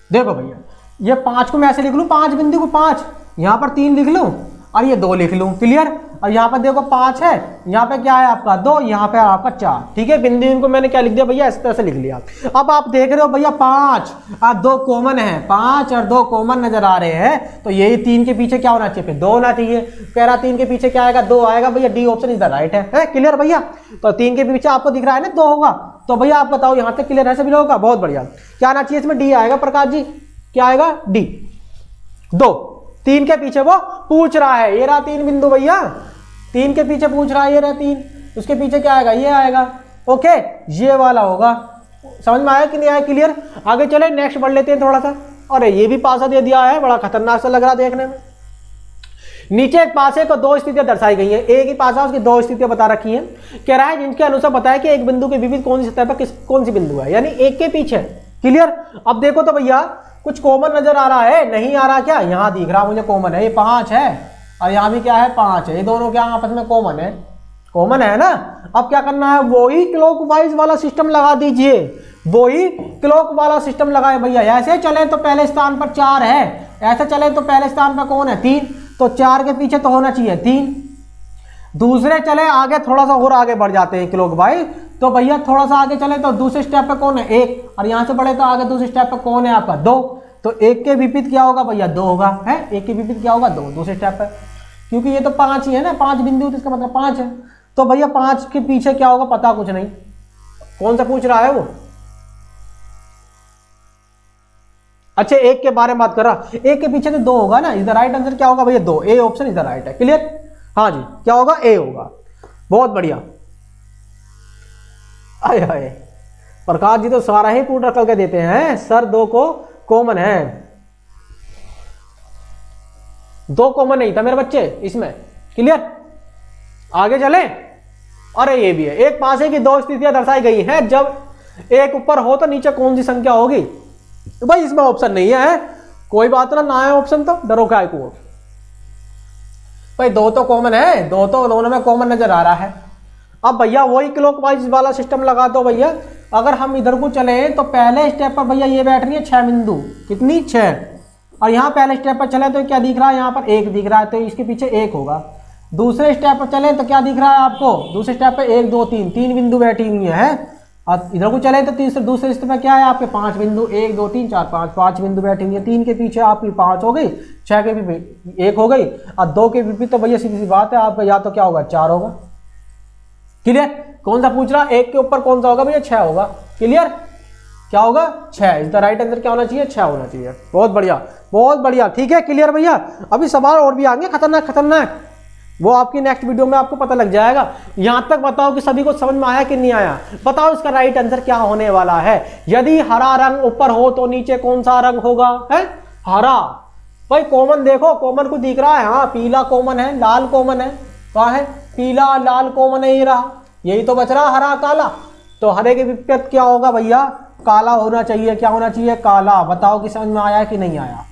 देखो भैया ये 5 को मैं ऐसे लिख लूँ, 5 बिंदु को 5, यहाँ पर 3 लिख लूँ और ये 2 लिख लूँ, क्लियर। और यहाँ पर देखो 5 है, यहाँ पे क्या है आपका 2, यहाँ पे आपका 4, ठीक है। बिंदु इनको मैंने क्या लिख दिया भैया, इस तरह से लिख लिया। अब आप देख रहे हो भैया 5 और 2 कॉमन है, 5 और 2 कॉमन नजर आ रहे हैं, तो यही 3 के पीछे क्या होना चाहिए, फिर 2 होना चाहिए। कह रहा 3 के पीछे क्या आएगा, 2 आएगा भैया, D option is the right है क्लियर भैया। तो 3 के पीछे आपको दिख रहा है ना 2 होगा, तो भैया आप बताओ यहाँ तक क्लियर है सभी लोगों का, बहुत बढ़िया। क्या आना चाहिए इसमें, डी आएगा प्रकाश जी, क्या आएगा डी। 2 3 के पीछे वो पूछ रहा है, ये रहा 3 बिंदु भैया, 3 के पीछे पूछ रहा है, ये रहा 3, उसके पीछे क्या आएगा, ये आएगा, ओके ये वाला होगा। समझ में आया कि नहीं आया, क्लियर। आगे चले नेक्स्ट बढ़ लेते हैं थोड़ा सा। अरे ये भी पासा दे दिया है, बड़ा खतरनाक सा लग रहा देखने में। नीचे एक पासे को 2 स्थितियां दर्शाई गई हैं, एक ही पासा उसकी 2 स्थितियां बता रखी हैं। कह रहा है जिनके अनुसार बताया कि एक बिंदु के विपरीत कौन सी सतह पर कौन सी बिंदु है, यानी एक के पीछे, क्लियर। अब देखो तो भैया कुछ कॉमन नजर आ रहा है, नहीं आ रहा क्या, यहाँ दिख रहा मुझे कॉमन है, ये 5 है और यहाँ भी क्या है 5 है, ये दोनों क्या आपस में कॉमन है, कॉमन है ना। अब क्या करना है, वही क्लॉकवाइज वाला सिस्टम लगा दीजिए, वही क्लॉक वाला सिस्टम लगाए भैया। ऐसे चले तो पहले स्थान पर 4 है, ऐसे चले तो पहले स्थान पर कौन है 3, तो 4 के पीछे तो होना चाहिए 3। दूसरे चले आगे, थोड़ा सा और आगे बढ़ जाते हैं क्लॉकवाइज, तो भैया थोड़ा सा आगे चले तो दूसरे स्टेप पे कौन है 1, और यहाँ से बढ़े तो आगे दूसरे स्टेप पे कौन है आपका 2, तो 1 के विपरीत क्या होगा भैया 2 होगा, है 1 के विपरीत क्या होगा 2 दूसरे स्टेप पे, क्योंकि ये तो 5 ही है ना, 5 बिंदु तो इसका मतलब 5 है। तो भैया 5 के पीछे क्या होगा पता कुछ नहीं, कौन सा पूछ रहा है वो, अच्छा 1 के बारे में बात कर रहा, 1 के पीछे तो 2 होगा ना, इज द राइट आंसर क्या होगा भैया 2, A option is the right है, क्लियर। हाँ जी क्या होगा ए होगा, बहुत बढ़िया। आए हाय प्रकाश जी तो सारा ही पूरा करके देते हैं सर, 2 को कॉमन है, 2 कॉमन नहीं था मेरे बच्चे इसमें, क्लियर। आगे चले, अरे ये भी है, एक पासे की 2 स्थितियां दर्शाई गई हैं, जब एक ऊपर हो तो नीचे कौन सी संख्या होगी, तो भाई इसमें ऑप्शन नहीं है, कोई बात ना है ऑप्शन, तो डरो क्या को भाई 2 तो कॉमन है, 2 तो दोनों में कॉमन नजर आ रहा है। अब भैया वही क्लॉकवाइज वाला सिस्टम लगा दो भैया, अगर हम इधर को चले तो पहले स्टेप पर भैया ये बैठ रही है 6 बिंदु, कितनी 6, और यहाँ पहले स्टेप पर चले तो क्या दिख रहा है, यहाँ पर 1 दिख रहा है, तो इसके पीछे 1 होगा। दूसरे स्टेप पर चले तो क्या दिख रहा है आपको, दूसरे स्टेप पर 1 2 3 3 बिंदु बैठी हुई है, और इधर को चले तो दूसरे स्टेप में क्या है आपके 5 बिंदु, 1 2 3 4 5 बिंदु बैठी हुई है, 3 के पीछे आपकी 5 हो गई, 6 के भी 1 हो गई, और 2 के विपरीत तो भैया सीधी सी बात है आपका, या तो क्या होगा 4 होगा, क्लियर। कौन सा पूछ रहा, 1 के ऊपर कौन सा होगा भैया 6 होगा, क्लियर। क्या होगा 6, इज द राइट आंसर क्या होना चाहिए 6 होना चाहिए, बहुत बढ़िया बहुत बढ़िया, ठीक है क्लियर भैया। अभी सवाल और भी आएंगे खतरनाक खतरनाक, वो आपकी नेक्स्ट वीडियो में आपको पता लग जाएगा। यहां तक बताओ कि सभी को समझ में आया कि नहीं आया, बताओ इसका राइट आंसर क्या होने वाला है। यदि हरा रंग ऊपर हो तो नीचे कौन सा रंग होगा, है हरा। भाई कॉमन देखो, कॉमन को दिख रहा है, हाँ पीला कॉमन है, लाल कॉमन है, क्या है पीला लाल कॉमन है, ये रहा, यही तो बच रहा हरा काला, तो हरे के विपरीत क्या होगा भैया काला होना चाहिए, क्या होना चाहिए काला। बताओ कि समझ में आया कि नहीं आया,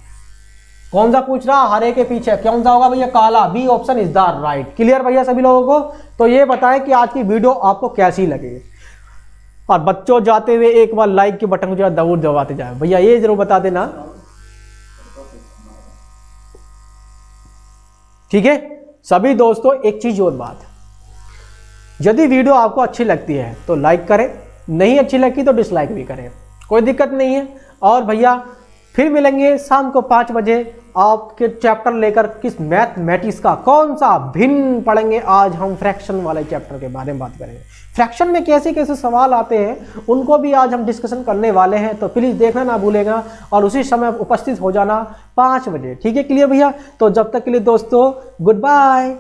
कौन सा पूछ रहा, हरे के पीछे कौन सा होगा भैया काला, B option is the right, clear भैया सभी लोगों को। तो ये बताएं कि आज की वीडियो आपको कैसी लगी, और बच्चों जाते हुए एक बार लाइक के बटन को जो जरूर दबाते जाए भैया, ये जरूर बता देना, ठीक है। सभी दोस्तों एक चीज और बात, यदि वीडियो आपको अच्छी लगती है तो लाइक करें, नहीं अच्छी लगती तो डिसलाइक भी करें, कोई दिक्कत नहीं है। और भैया फिर मिलेंगे शाम को 5 बजे, आपके चैप्टर लेकर किस मैथमेटिक्स का कौन सा भिन्न पढ़ेंगे। आज हम फ्रैक्शन वाले चैप्टर के बारे में बात करेंगे, फ्रैक्शन में कैसे कैसे सवाल आते हैं उनको भी आज हम डिस्कशन करने वाले हैं, तो प्लीज़ देखना ना भूलेगा और उसी समय उपस्थित हो जाना 5 बजे, ठीक है क्लियर भैया। तो जब तक के लिए दोस्तों गुड बाय।